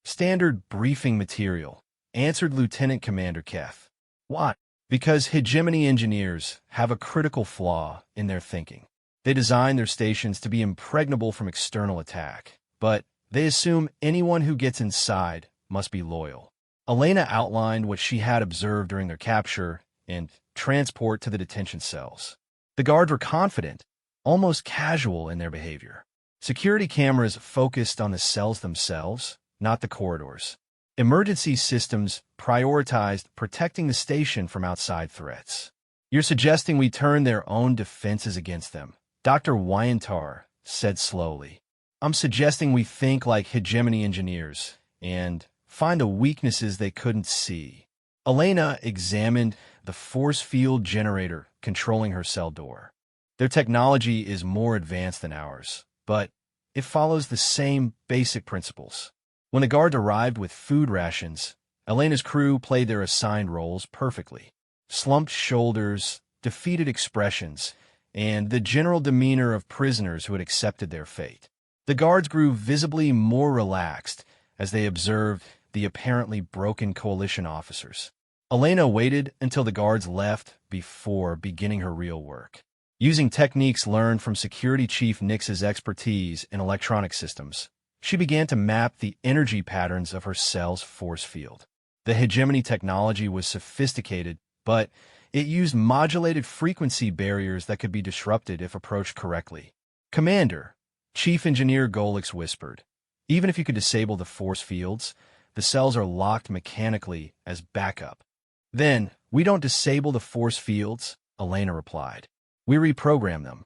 "Standard briefing material," answered Lieutenant Commander Keth. "What?" "Because Hegemony engineers have a critical flaw in their thinking. They design their stations to be impregnable from external attack, but they assume anyone who gets inside must be loyal. Elena outlined what she had observed during their capture and transport to the detention cells. The guards were confident, almost casual in their behavior. Security cameras focused on the cells themselves, not the corridors. Emergency systems prioritized protecting the station from outside threats. "You're suggesting we turn their own defenses against them," Dr. Wyantar said slowly. "I'm suggesting we think like hegemony engineers and find the weaknesses they couldn't see." Elena examined the force field generator controlling her cell door. "Their technology is more advanced than ours, but it follows the same basic principles." When the guard arrived with food rations, Elena's crew played their assigned roles perfectly. Slumped shoulders, defeated expressions, and the general demeanor of prisoners who had accepted their fate. The guards grew visibly more relaxed as they observed the apparently broken coalition officers. Elena waited until the guards left before beginning her real work. Using techniques learned from Security Chief Nix's expertise in electronic systems, she began to map the energy patterns of her cell's force field. The hegemony technology was sophisticated, but it used modulated frequency barriers that could be disrupted if approached correctly. "Commander," Chief Engineer Golix whispered, "even if you could disable the force fields, the cells are locked mechanically as backup." "Then, we don't disable the force fields," Elena replied. "We reprogram them."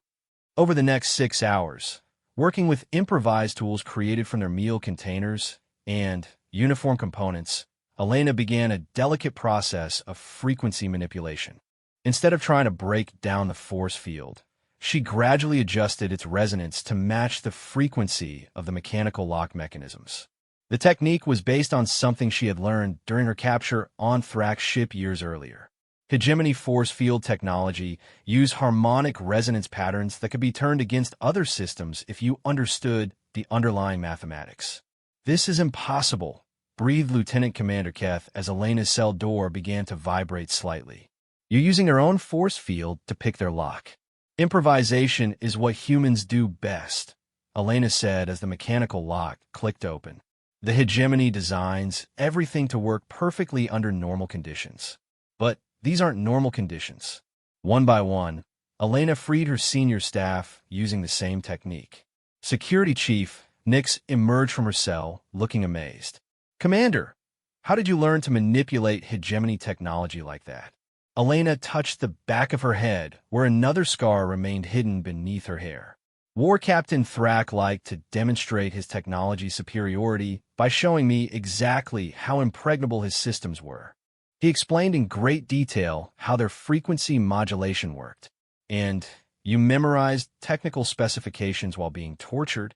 Over the next 6 hours, working with improvised tools created from their meal containers and uniform components, Elena began a delicate process of frequency manipulation. Instead of trying to break down the force field, she gradually adjusted its resonance to match the frequency of the mechanical lock mechanisms. The technique was based on something she had learned during her capture on Thrax's ship years earlier. Hegemony force field technology used harmonic resonance patterns that could be turned against other systems if you understood the underlying mathematics. "This is impossible," breathed Lieutenant Commander Keth as Elena's cell door began to vibrate slightly. "You're using their own force field to pick their lock." "Improvisation is what humans do best," Elena said as the mechanical lock clicked open. "The hegemony designs everything to work perfectly under normal conditions. But these aren't normal conditions." One by one, Elena freed her senior staff using the same technique. Security Chief Nix emerged from her cell, looking amazed. "Commander, how did you learn to manipulate hegemony technology like that?" Elena touched the back of her head, where another scar remained hidden beneath her hair. "War Captain Thrak liked to demonstrate his technology superiority by showing me exactly how impregnable his systems were. He explained in great detail how their frequency modulation worked. And you memorized technical specifications while being tortured?"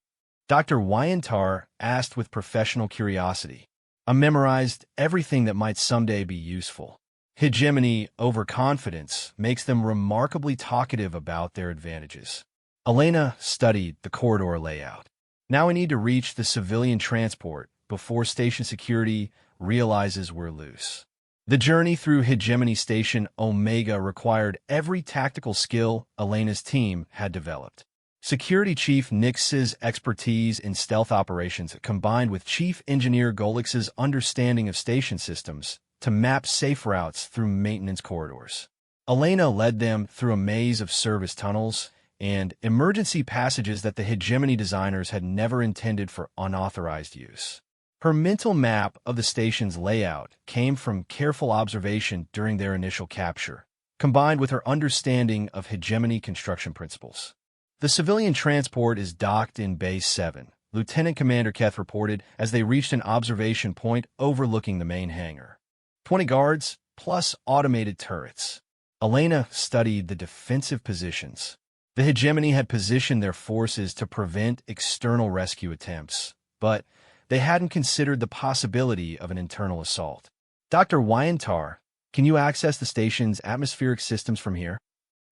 Dr. Wyantar asked with professional curiosity. "I memorized everything that might someday be useful. Hegemony overconfidence makes them remarkably talkative about their advantages." Elena studied the corridor layout. "Now we need to reach the civilian transport before station security realizes we're loose." The journey through Hegemony Station Omega required every tactical skill Elena's team had developed. Security Chief Nix's expertise in stealth operations combined with Chief Engineer Golix's understanding of station systems to map safe routes through maintenance corridors. Elena led them through a maze of service tunnels and emergency passages that the hegemony designers had never intended for unauthorized use. Her mental map of the station's layout came from careful observation during their initial capture, combined with her understanding of hegemony construction principles. "The civilian transport is docked in Base 7, Lieutenant Commander Keth reported as they reached an observation point overlooking the main hangar. 20 guards, plus automated turrets." Elena studied the defensive positions. The hegemony had positioned their forces to prevent external rescue attempts, but they hadn't considered the possibility of an internal assault. "Dr. Wyantar, can you access the station's atmospheric systems from here?"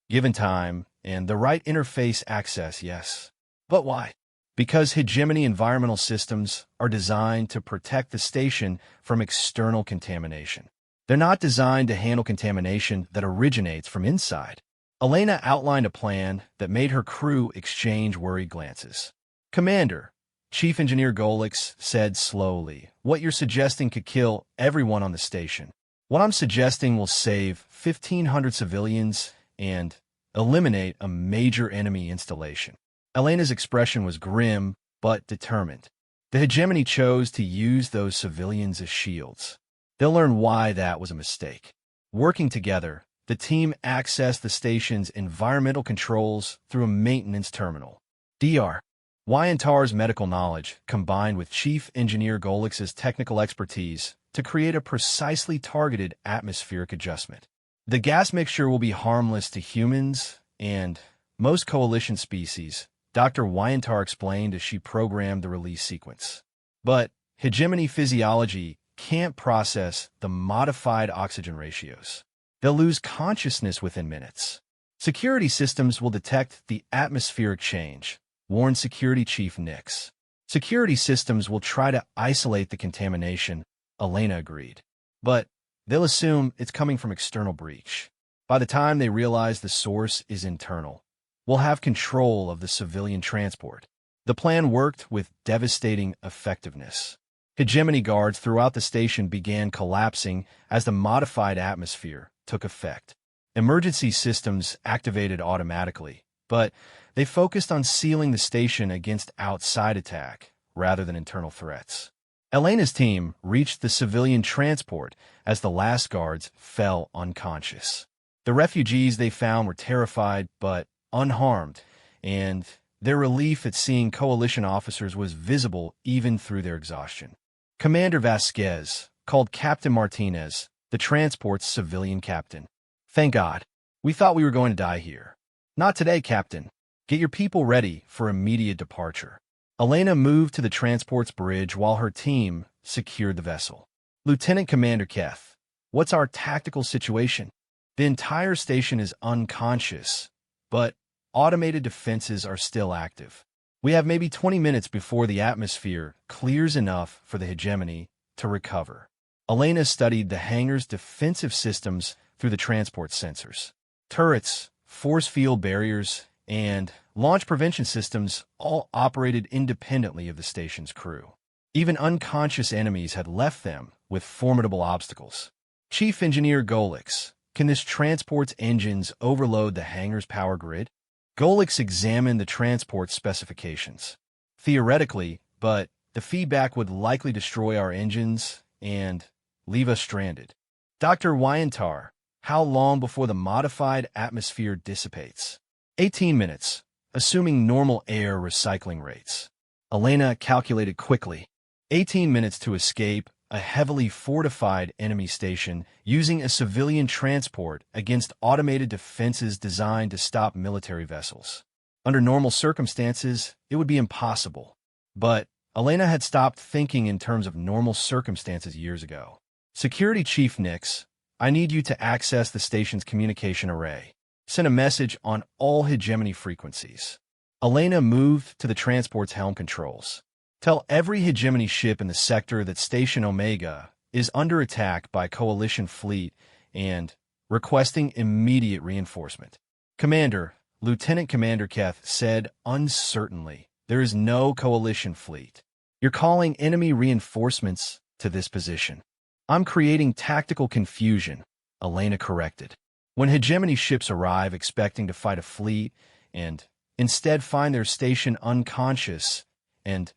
"Given time and the right interface access, yes." "But why?" "Because hegemony environmental systems are designed to protect the station from external contamination. They're not designed to handle contamination that originates from inside." Elena outlined a plan that made her crew exchange worried glances. Commander, Chief Engineer Golix said slowly, what you're suggesting could kill everyone on the station. What I'm suggesting will save 1,500 civilians and eliminate a major enemy installation. Elena's expression was grim, but determined. The hegemony chose to use those civilians as shields. They'll learn why that was a mistake. Working together, the team accessed the station's environmental controls through a maintenance terminal. Dr. Wyantar's medical knowledge combined with Chief Engineer Golix's technical expertise to create a precisely targeted atmospheric adjustment. The gas mixture will be harmless to humans and most coalition species, Dr. Wyantar explained as she programmed the release sequence. But hegemony physiology can't process the modified oxygen ratios. They'll lose consciousness within minutes. Security systems will detect the atmospheric change, warned Security Chief Nix. Security systems will try to isolate the contamination, Elena agreed. But they'll assume it's coming from external breach. By the time they realize the source is internal, we'll have control of the civilian transport. The plan worked with devastating effectiveness. Hegemony guards throughout the station began collapsing as the modified atmosphere took effect. Emergency systems activated automatically, but they focused on sealing the station against outside attack rather than internal threats. Elena's team reached the civilian transport as the last guards fell unconscious. The refugees they found were terrified but unharmed, and their relief at seeing coalition officers was visible even through their exhaustion. Commander Vasquez called Captain Martinez, the transport's civilian captain. Thank God. We thought we were going to die here. Not today, Captain. Get your people ready for immediate departure. Elena moved to the transport's bridge while her team secured the vessel. Lieutenant Commander Keth, what's our tactical situation? The entire station is unconscious, but automated defenses are still active. We have maybe 20 minutes before the atmosphere clears enough for the hegemony to recover. Elena studied the hangar's defensive systems through the transport sensors. Turrets, force field barriers, and launch prevention systems all operated independently of the station's crew. Even unconscious enemies had left them with formidable obstacles. Chief Engineer Golix, can this transport's engines overload the hangar's power grid? Golix examined the transport specifications. Theoretically, but the feedback would likely destroy our engines and leave us stranded. Dr. Wyantar, how long before the modified atmosphere dissipates? 18 minutes, assuming normal air recycling rates. Elena calculated quickly. 18 minutes to escape a heavily fortified enemy station using a civilian transport against automated defenses designed to stop military vessels. Under normal circumstances, it would be impossible. But Elena had stopped thinking in terms of normal circumstances years ago. Security Chief Nix, I need you to access the station's communication array. Send a message on all hegemony frequencies. Elena moved to the transport's helm controls. Tell every hegemony ship in the sector that Station Omega is under attack by Coalition fleet and requesting immediate reinforcement. Commander, Lieutenant Commander Keth said uncertainly, there is no Coalition fleet. You're calling enemy reinforcements to this position. I'm creating tactical confusion, Elena corrected. When hegemony ships arrive expecting to fight a fleet and instead find their station unconscious and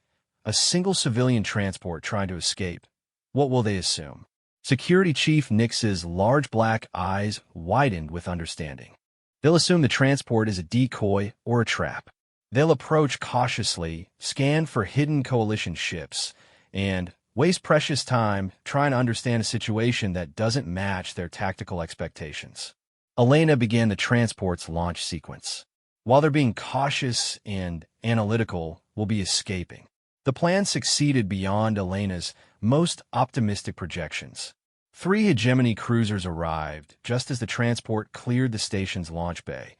a single civilian transport trying to escape, what will they assume? Security Chief Nix's large black eyes widened with understanding. They'll assume the transport is a decoy or a trap. They'll approach cautiously, scan for hidden coalition ships, and waste precious time trying to understand a situation that doesn't match their tactical expectations. Elena began the transport's launch sequence. While they're being cautious and analytical, we'll be escaping. The plan succeeded beyond Elena's most optimistic projections. 3 hegemony cruisers arrived just as the transport cleared the station's launch bay.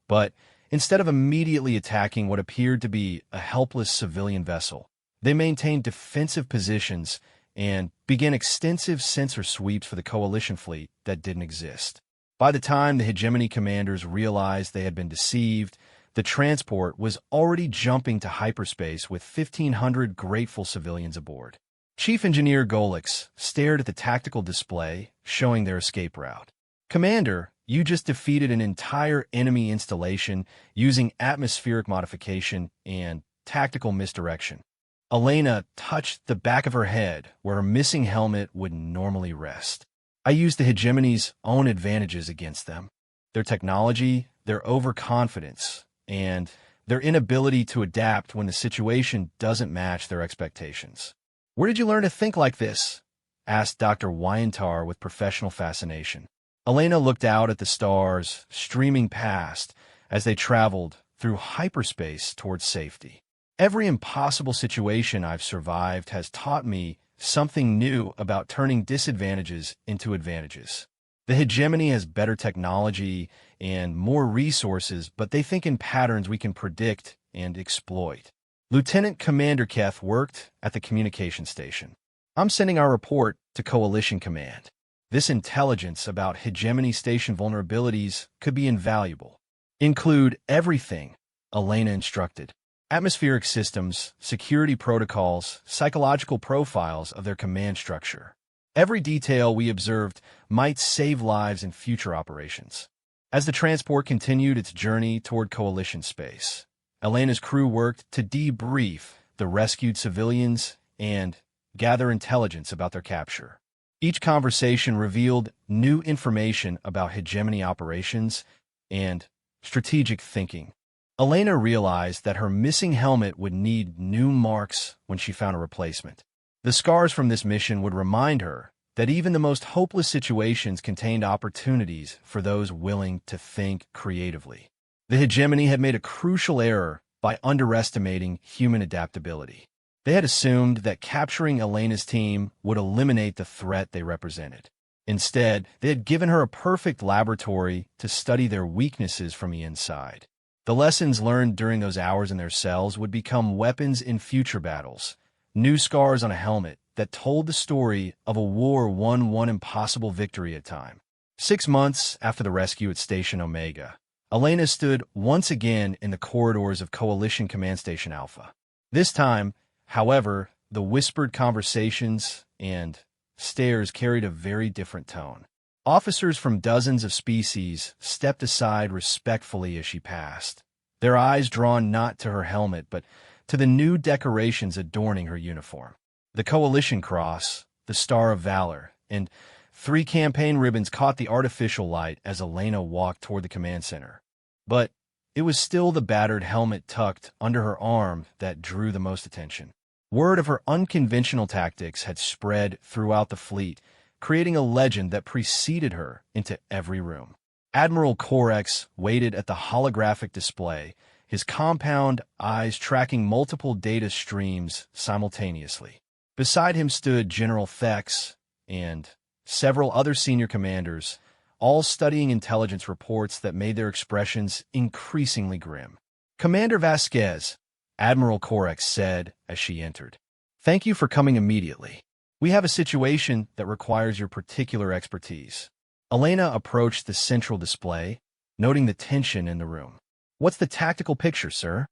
But instead of immediately attacking what appeared to be a helpless civilian vessel, they maintained defensive positions and began extensive sensor sweeps for the coalition fleet that didn't exist. By the time the hegemony commanders realized they had been deceived, the transport was already jumping to hyperspace with 1,500 grateful civilians aboard. Chief Engineer Golix stared at the tactical display, showing their escape route. "Commander, you just defeated an entire enemy installation using atmospheric modification and tactical misdirection." Elena touched the back of her head where her missing helmet would normally rest. "I used the hegemony's own advantages against them. Their technology, their overconfidence, and their inability to adapt when the situation doesn't match their expectations." "Where did you learn to think like this?" asked Dr. Wyantar with professional fascination. Elena looked out at the stars streaming past as they traveled through hyperspace towards safety. "Every impossible situation I've survived has taught me something new about turning disadvantages into advantages. The hegemony has better technology and more resources, but they think in patterns we can predict and exploit." Lieutenant Commander Keth worked at the communication station. "I'm sending our report to Coalition Command. This intelligence about hegemony station vulnerabilities could be invaluable." "Include everything," Elena instructed. "Atmospheric systems, security protocols, psychological profiles of their command structure. Every detail we observed might save lives in future operations." As the transport continued its journey toward Coalition space, Elena's crew worked to debrief the rescued civilians and gather intelligence about their capture. Each conversation revealed new information about hegemony operations and strategic thinking. Elena realized that her missing helmet would need new marks when she found a replacement. The scars from this mission would remind her that even the most hopeless situations contained opportunities for those willing to think creatively. The hegemony had made a crucial error by underestimating human adaptability. They had assumed that capturing Elena's team would eliminate the threat they represented. Instead, they had given her a perfect laboratory to study their weaknesses from the inside. The lessons learned during those hours in their cells would become weapons in future battles, new scars on a helmet that told the story of a war won one impossible victory at a time. 6 months after the rescue at Station Omega, Elena stood once again in the corridors of Coalition Command Station Alpha. This time, however, the whispered conversations and stares carried a very different tone. Officers from dozens of species stepped aside respectfully as she passed, their eyes drawn not to her helmet but to the new decorations adorning her uniform. The Coalition Cross, the Star of Valor, and 3 campaign ribbons caught the artificial light as Elena walked toward the command center. But it was still the battered helmet tucked under her arm that drew the most attention. Word of her unconventional tactics had spread throughout the fleet, creating a legend that preceded her into every room. Admiral Corex waited at the holographic display, his compound eyes tracking multiple data streams simultaneously. Beside him stood General Thex and several other senior commanders, all studying intelligence reports that made their expressions increasingly grim. "Commander Vasquez," Admiral Corex said as she entered, "thank you for coming immediately. We have a situation that requires your particular expertise." Elena approached the central display, noting the tension in the room. "What's the tactical picture, sir?"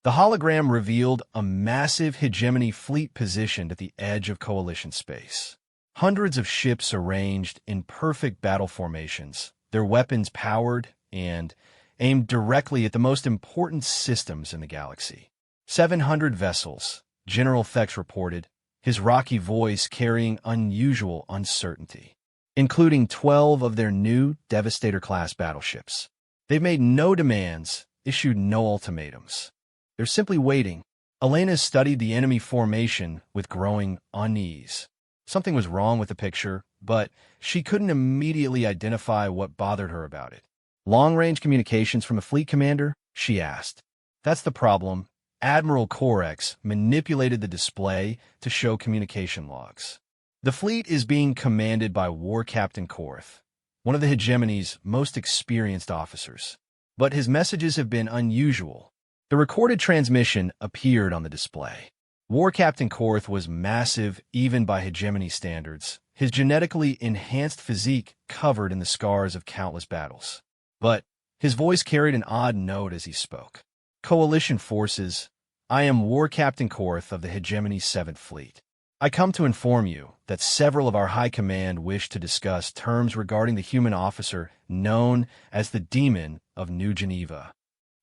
The hologram revealed a massive hegemony fleet positioned at the edge of Coalition space. Hundreds of ships arranged in perfect battle formations, their weapons powered and aimed directly at the most important systems in the galaxy. 700 vessels, General Thex reported, his rocky voice carrying unusual uncertainty, including 12 of their new Devastator-class battleships. They've made no demands, issued no ultimatums. They're simply waiting. Elena studied the enemy formation with growing unease. Something was wrong with the picture, but she couldn't immediately identify what bothered her about it. "Long-range communications from a fleet commander?" she asked. "That's the problem." Admiral Corex manipulated the display to show communication logs. "The fleet is being commanded by War Captain Korth, one of the hegemony's most experienced officers. But his messages have been unusual." The recorded transmission appeared on the display. War Captain Korth was massive even by hegemony standards, his genetically enhanced physique covered in the scars of countless battles. But his voice carried an odd note as he spoke. Coalition forces, I am War Captain Korth of the Hegemony 7th Fleet. I come to inform you that several of our high command wish to discuss terms regarding the human officer known as the Demon of New Geneva.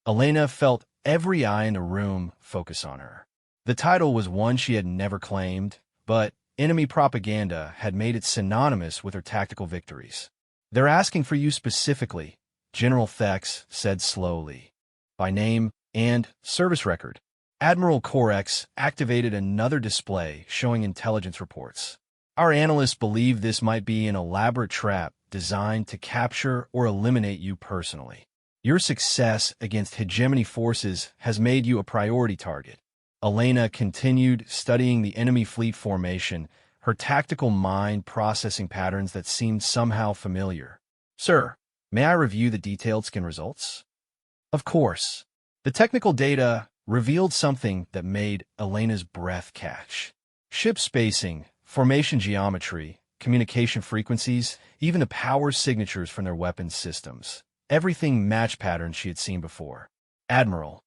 Elena felt every eye in the room focus on her. The title was one she had never claimed, but enemy propaganda had made it synonymous with her tactical victories. They're asking for you specifically, General Thex said slowly. By name and service record. Admiral Korex activated another display showing intelligence reports. Our analysts believe this might be an elaborate trap designed to capture or eliminate you personally. Your success against hegemony forces has made you a priority target. Elena continued studying the enemy fleet formation, her tactical mind processing patterns that seemed somehow familiar. Sir, may I review the detailed scan results? Of course. The technical data revealed something that made Elena's breath catch. Ship spacing, formation geometry, communication frequencies, even the power signatures from their weapons systems. Everything matched patterns she had seen before. Admiral,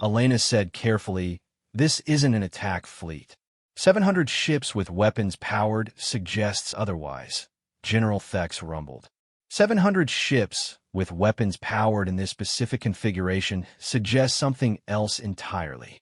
Elena said carefully, this isn't an attack fleet. 700 ships with weapons powered suggests otherwise, General Thex rumbled. 700 ships with weapons powered in this specific configuration suggests something else entirely.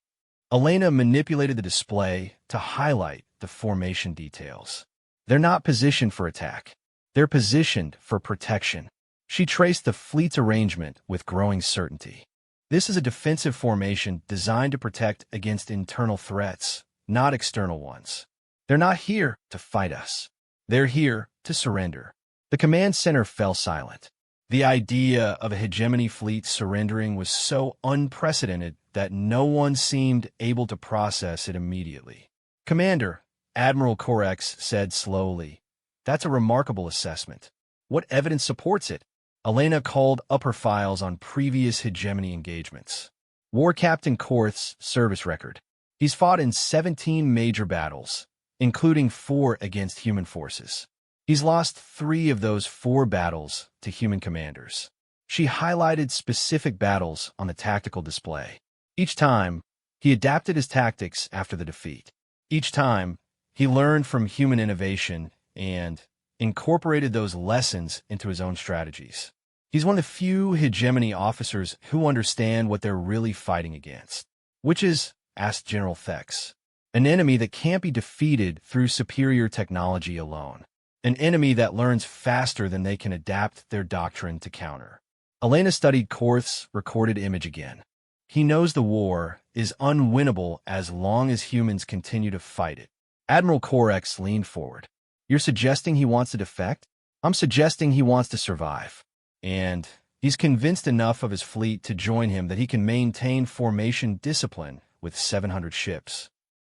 Elena manipulated the display to highlight the formation details. They're not positioned for attack. They're positioned for protection. She traced the fleet's arrangement with growing certainty. This is a defensive formation designed to protect against internal threats, not external ones. They're not here to fight us. They're here to surrender. The command center fell silent. The idea of a hegemony fleet surrendering was so unprecedented that no one seemed able to process it immediately. Commander, Admiral Korex said slowly, that's a remarkable assessment. What evidence supports it? Elena called up her files on previous hegemony engagements. War Captain Korth's service record. He's fought in 17 major battles, including 4 against human forces. He's lost 3 of those 4 battles to human commanders. She highlighted specific battles on the tactical display. Each time, he adapted his tactics after the defeat. Each time, he learned from human innovation and incorporated those lessons into his own strategies. He's one of the few hegemony officers who understand what they're really fighting against. Which is, asked General Thex, an enemy that can't be defeated through superior technology alone. An enemy that learns faster than they can adapt their doctrine to counter. Elena studied Korth's recorded image again. He knows the war is unwinnable as long as humans continue to fight it. Admiral Korex leaned forward. You're suggesting he wants to defect? I'm suggesting he wants to survive. And he's convinced enough of his fleet to join him that he can maintain formation discipline with 700 ships.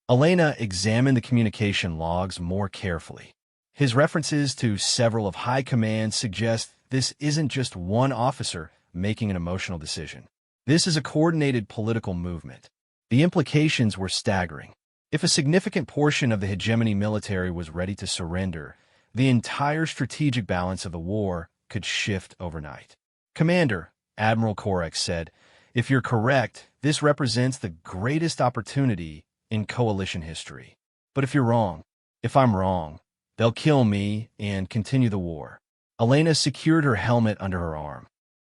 Elena examined the communication logs more carefully. His references to several of high command suggest this isn't just one officer making an emotional decision. This is a coordinated political movement. The implications were staggering. If a significant portion of the hegemony military was ready to surrender, the entire strategic balance of the war could shift overnight. Commander, Admiral Korex said, if you're correct, this represents the greatest opportunity in coalition history. But if you're wrong, if I'm wrong, they'll kill me and continue the war. Elena secured her helmet under her arm.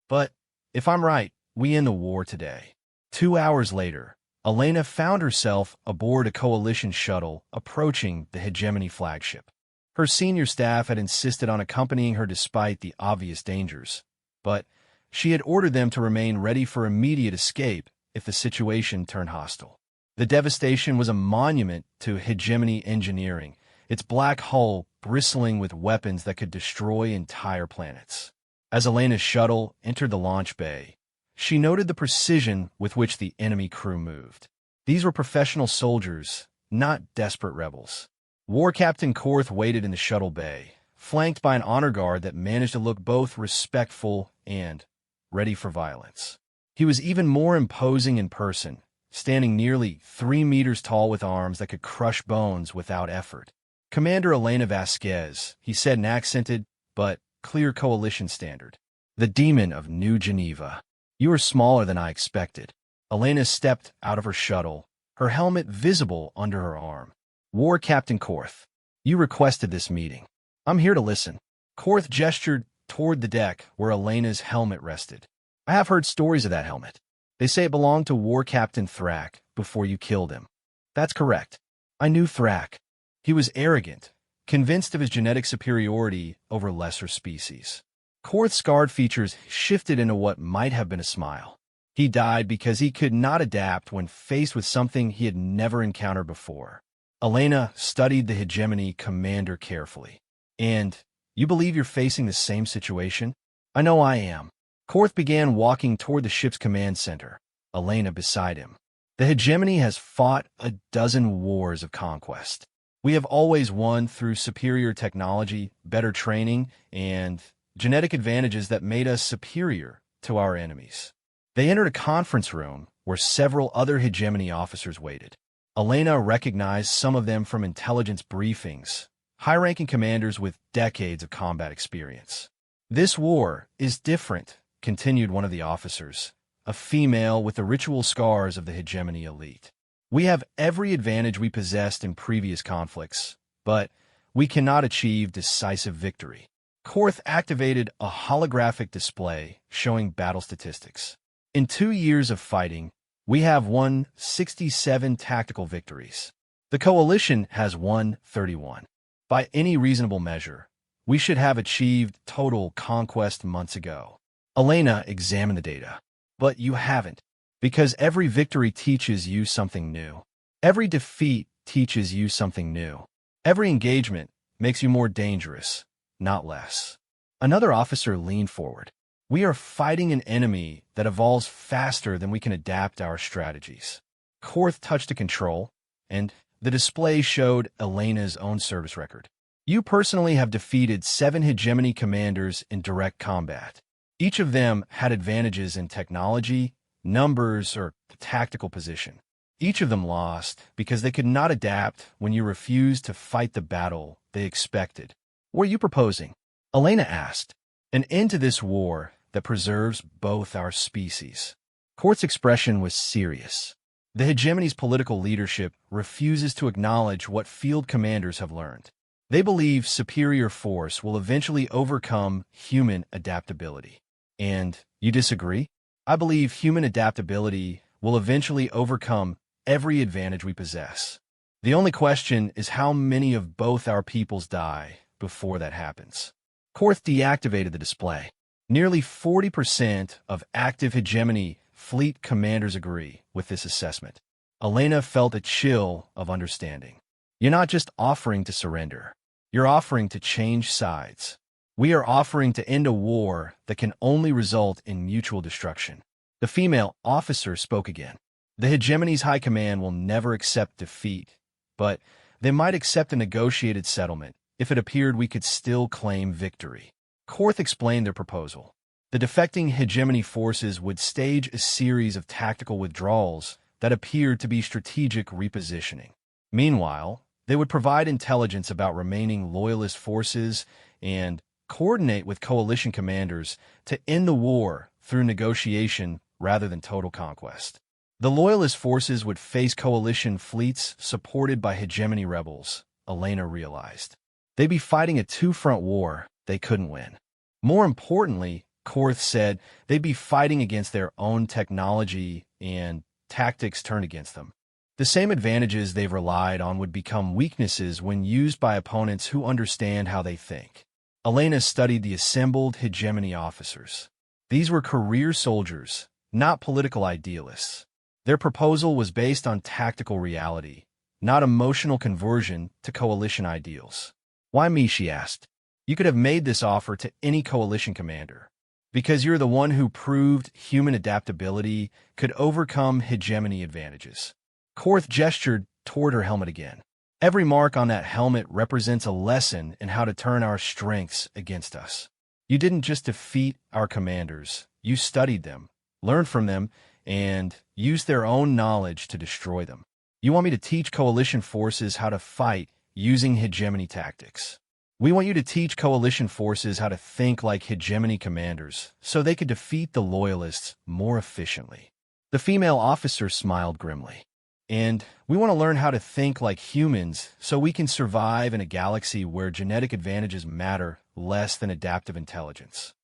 But if I'm right, we end the war today. 2 hours later, Elena found herself aboard a coalition shuttle approaching the hegemony flagship. Her senior staff had insisted on accompanying her despite the obvious dangers, but she had ordered them to remain ready for immediate escape if the situation turned hostile. The devastation was a monument to hegemony engineering, its black hull bristling with weapons that could destroy entire planets. As Elena's shuttle entered the launch bay, she noted the precision with which the enemy crew moved. These were professional soldiers, not desperate rebels. War Captain Korth waited in the shuttle bay, flanked by an honor guard that managed to look both respectful and ready for violence. He was even more imposing in person, standing nearly 3 meters tall with arms that could crush bones without effort. Commander Elena Vasquez, he said in accented but clear Coalition standard. The demon of New Geneva. You are smaller than I expected. Elena stepped out of her shuttle, her helmet visible under her arm. War Captain Korth, you requested this meeting. I'm here to listen. Korth gestured toward the deck where Elena's helmet rested. I have heard stories of that helmet. They say it belonged to War Captain Thrak before you killed him. That's correct. I knew Thrak. He was arrogant, convinced of his genetic superiority over lesser species. Korth's scarred features shifted into what might have been a smile. He died because he could not adapt when faced with something he had never encountered before. Elena studied the hegemony commander carefully. And you believe you're facing the same situation? I know I am. Korth began walking toward the ship's command center, Elena beside him. The hegemony has fought a dozen wars of conquest. We have always won through superior technology, better training, and genetic advantages that made us superior to our enemies. They entered a conference room where several other hegemony officers waited. Elena recognized some of them from intelligence briefings, high-ranking commanders with decades of combat experience. This war is different, continued one of the officers, a female with the ritual scars of the hegemony elite. We have every advantage we possessed in previous conflicts, but we cannot achieve decisive victory. Korth activated a holographic display showing battle statistics. In 2 years of fighting, we have won 67 tactical victories. The Coalition has won 31. By any reasonable measure, we should have achieved total conquest months ago. Elena examined the data. But you haven't. Because every victory teaches you something new. Every defeat teaches you something new. Every engagement makes you more dangerous, not less. Another officer leaned forward. We are fighting an enemy that evolves faster than we can adapt our strategies. Korth touched a control, and the display showed Elena's own service record. You personally have defeated 7 hegemony commanders in direct combat. Each of them had advantages in technology, numbers, or tactical position. Each of them lost because they could not adapt when you refused to fight the battle they expected. What are you proposing? Elena asked. An end to this war that preserves both our species. Korth's expression was serious. The hegemony's political leadership refuses to acknowledge what field commanders have learned. They believe superior force will eventually overcome human adaptability. And you disagree? I believe human adaptability will eventually overcome every advantage we possess. The only question is how many of both our peoples die before that happens. Korth deactivated the display. Nearly 40% of active hegemony fleet commanders agree with this assessment. Elena felt a chill of understanding. You're not just offering to surrender. You're offering to change sides. We are offering to end a war that can only result in mutual destruction. The female officer spoke again. The hegemony's high command will never accept defeat, but they might accept a negotiated settlement if it appeared we could still claim victory. Korth explained their proposal. The defecting hegemony forces would stage a series of tactical withdrawals that appeared to be strategic repositioning. Meanwhile, they would provide intelligence about remaining loyalist forces and coordinate with coalition commanders to end the war through negotiation rather than total conquest. The loyalist forces would face coalition fleets supported by hegemony rebels, Elena realized. They'd be fighting a two-front war they couldn't win. More importantly, Korth said, they'd be fighting against their own technology and tactics turned against them. The same advantages they've relied on would become weaknesses when used by opponents who understand how they think. Elena studied the assembled hegemony officers. These were career soldiers, not political idealists. Their proposal was based on tactical reality, not emotional conversion to coalition ideals. Why me, she asked. You could have made this offer to any coalition commander. Because you're the one who proved human adaptability could overcome hegemony advantages. Korth gestured toward her helmet again. Every mark on that helmet represents a lesson in how to turn our strengths against us. You didn't just defeat our commanders. You studied them, learned from them, and used their own knowledge to destroy them. You want me to teach coalition forces how to fight using hegemony tactics. We want you to teach coalition forces how to think like hegemony commanders so they could defeat the loyalists more efficiently. The female officer smiled grimly. And we want to learn how to think like humans so we can survive in a galaxy where genetic advantages matter less than adaptive intelligence.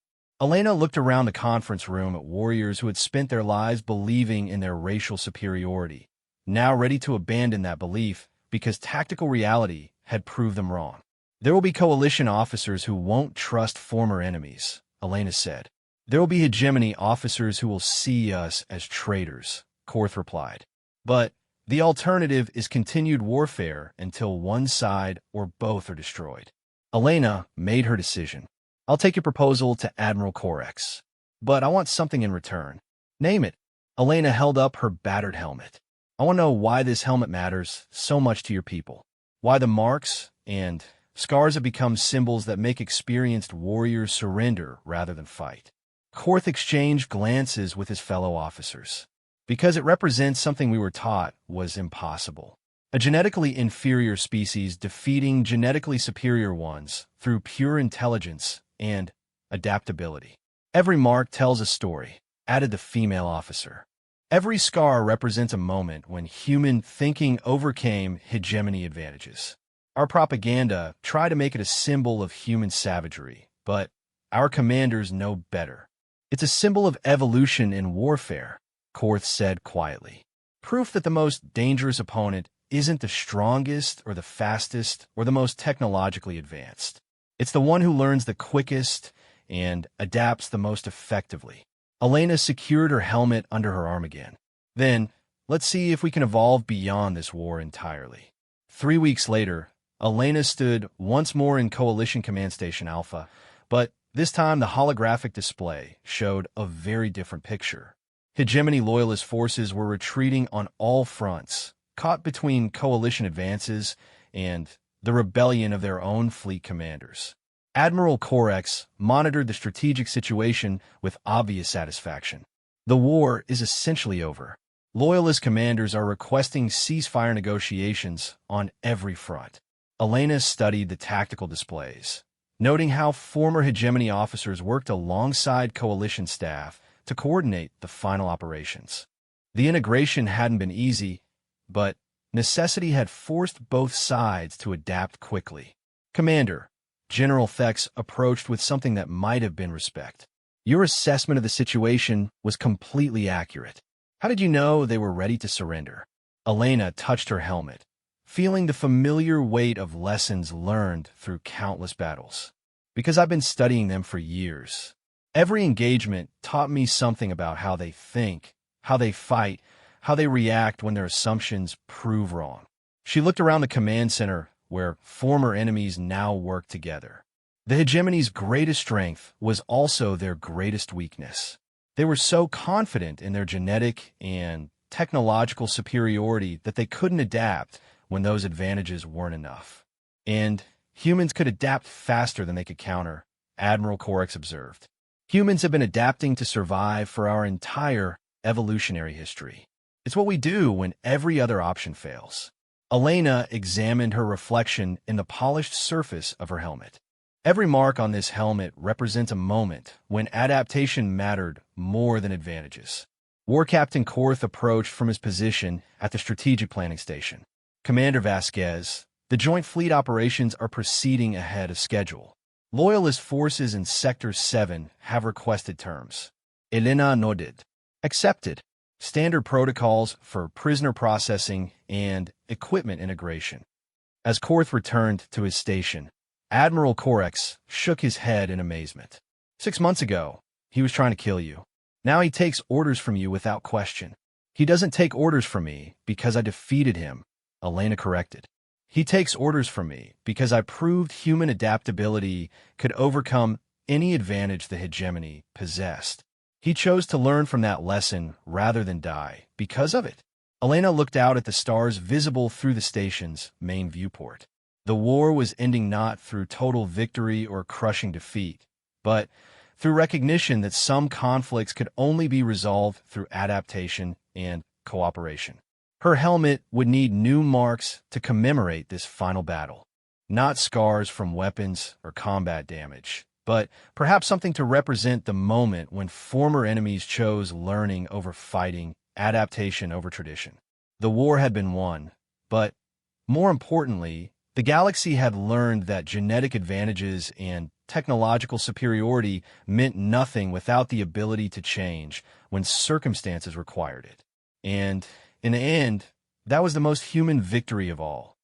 Elena looked around the conference room at warriors who had spent their lives believing in their racial superiority, now ready to abandon that belief because tactical reality had proved them wrong. There will be coalition officers who won't trust former enemies, Elena said. There will be hegemony officers who will see us as traitors, Korth replied. But the alternative is continued warfare until one side or both are destroyed. Elena made her decision. I'll take your proposal to Admiral Corex, but I want something in return. Name it. Elena held up her battered helmet. I want to know why this helmet matters so much to your people. Why the marks and scars have become symbols that make experienced warriors surrender rather than fight. Korth exchanged glances with his fellow officers. Because it represents something we were taught was impossible. A genetically inferior species defeating genetically superior ones through pure intelligence and adaptability. Every mark tells a story, added the female officer. Every scar represents a moment when human thinking overcame hegemony advantages. Our propaganda tried to make it a symbol of human savagery, but our commanders know better. It's a symbol of evolution in warfare, Korth said quietly. Proof that the most dangerous opponent isn't the strongest or the fastest or the most technologically advanced. It's the one who learns the quickest and adapts the most effectively. Elena secured her helmet under her arm again. Then, let's see if we can evolve beyond this war entirely. 3 weeks later, Elena stood once more in Coalition Command Station Alpha, but this time the holographic display showed a very different picture. Hegemony loyalist forces were retreating on all fronts, caught between coalition advances and the rebellion of their own fleet commanders. Admiral Corex monitored the strategic situation with obvious satisfaction. The war is essentially over. Loyalist commanders are requesting ceasefire negotiations on every front. Elena studied the tactical displays, noting how former hegemony officers worked alongside coalition staff to coordinate the final operations. The integration hadn't been easy, but necessity had forced both sides to adapt quickly. Commander, General Thex approached with something that might have been respect. Your assessment of the situation was completely accurate. How did you know they were ready to surrender? Elena touched her helmet, feeling the familiar weight of lessons learned through countless battles. Because I've been studying them for years. Every engagement taught me something about how they think, how they fight, how they react when their assumptions prove wrong. She looked around the command center where former enemies now work together. The hegemony's greatest strength was also their greatest weakness. They were so confident in their genetic and technological superiority that they couldn't adapt when those advantages weren't enough. And humans could adapt faster than they could counter, Admiral Corex observed. Humans have been adapting to survive for our entire evolutionary history. It's what we do when every other option fails. Elena examined her reflection in the polished surface of her helmet. Every mark on this helmet represents a moment when adaptation mattered more than advantages. War Captain Korth approached from his position at the Strategic Planning Station. Commander Vasquez, the Joint Fleet operations are proceeding ahead of schedule. Loyalist forces in Sector 7 have requested terms. Elena nodded. Accepted. Standard protocols for prisoner processing and equipment integration. As Korth returned to his station, Admiral Corex shook his head in amazement. 6 months ago, he was trying to kill you. Now he takes orders from you without question. He doesn't take orders from me because I defeated him, Elena corrected. He takes orders from me because I proved human adaptability could overcome any advantage the hegemony possessed. He chose to learn from that lesson rather than die because of it. Elena looked out at the stars visible through the station's main viewport. The war was ending not through total victory or crushing defeat, but through recognition that some conflicts could only be resolved through adaptation and cooperation. Her helmet would need new marks to commemorate this final battle. Not scars from weapons or combat damage, but perhaps something to represent the moment when former enemies chose learning over fighting, adaptation over tradition. The war had been won, but more importantly, the galaxy had learned that genetic advantages and technological superiority meant nothing without the ability to change when circumstances required it. And in the end, that was the most human victory of all.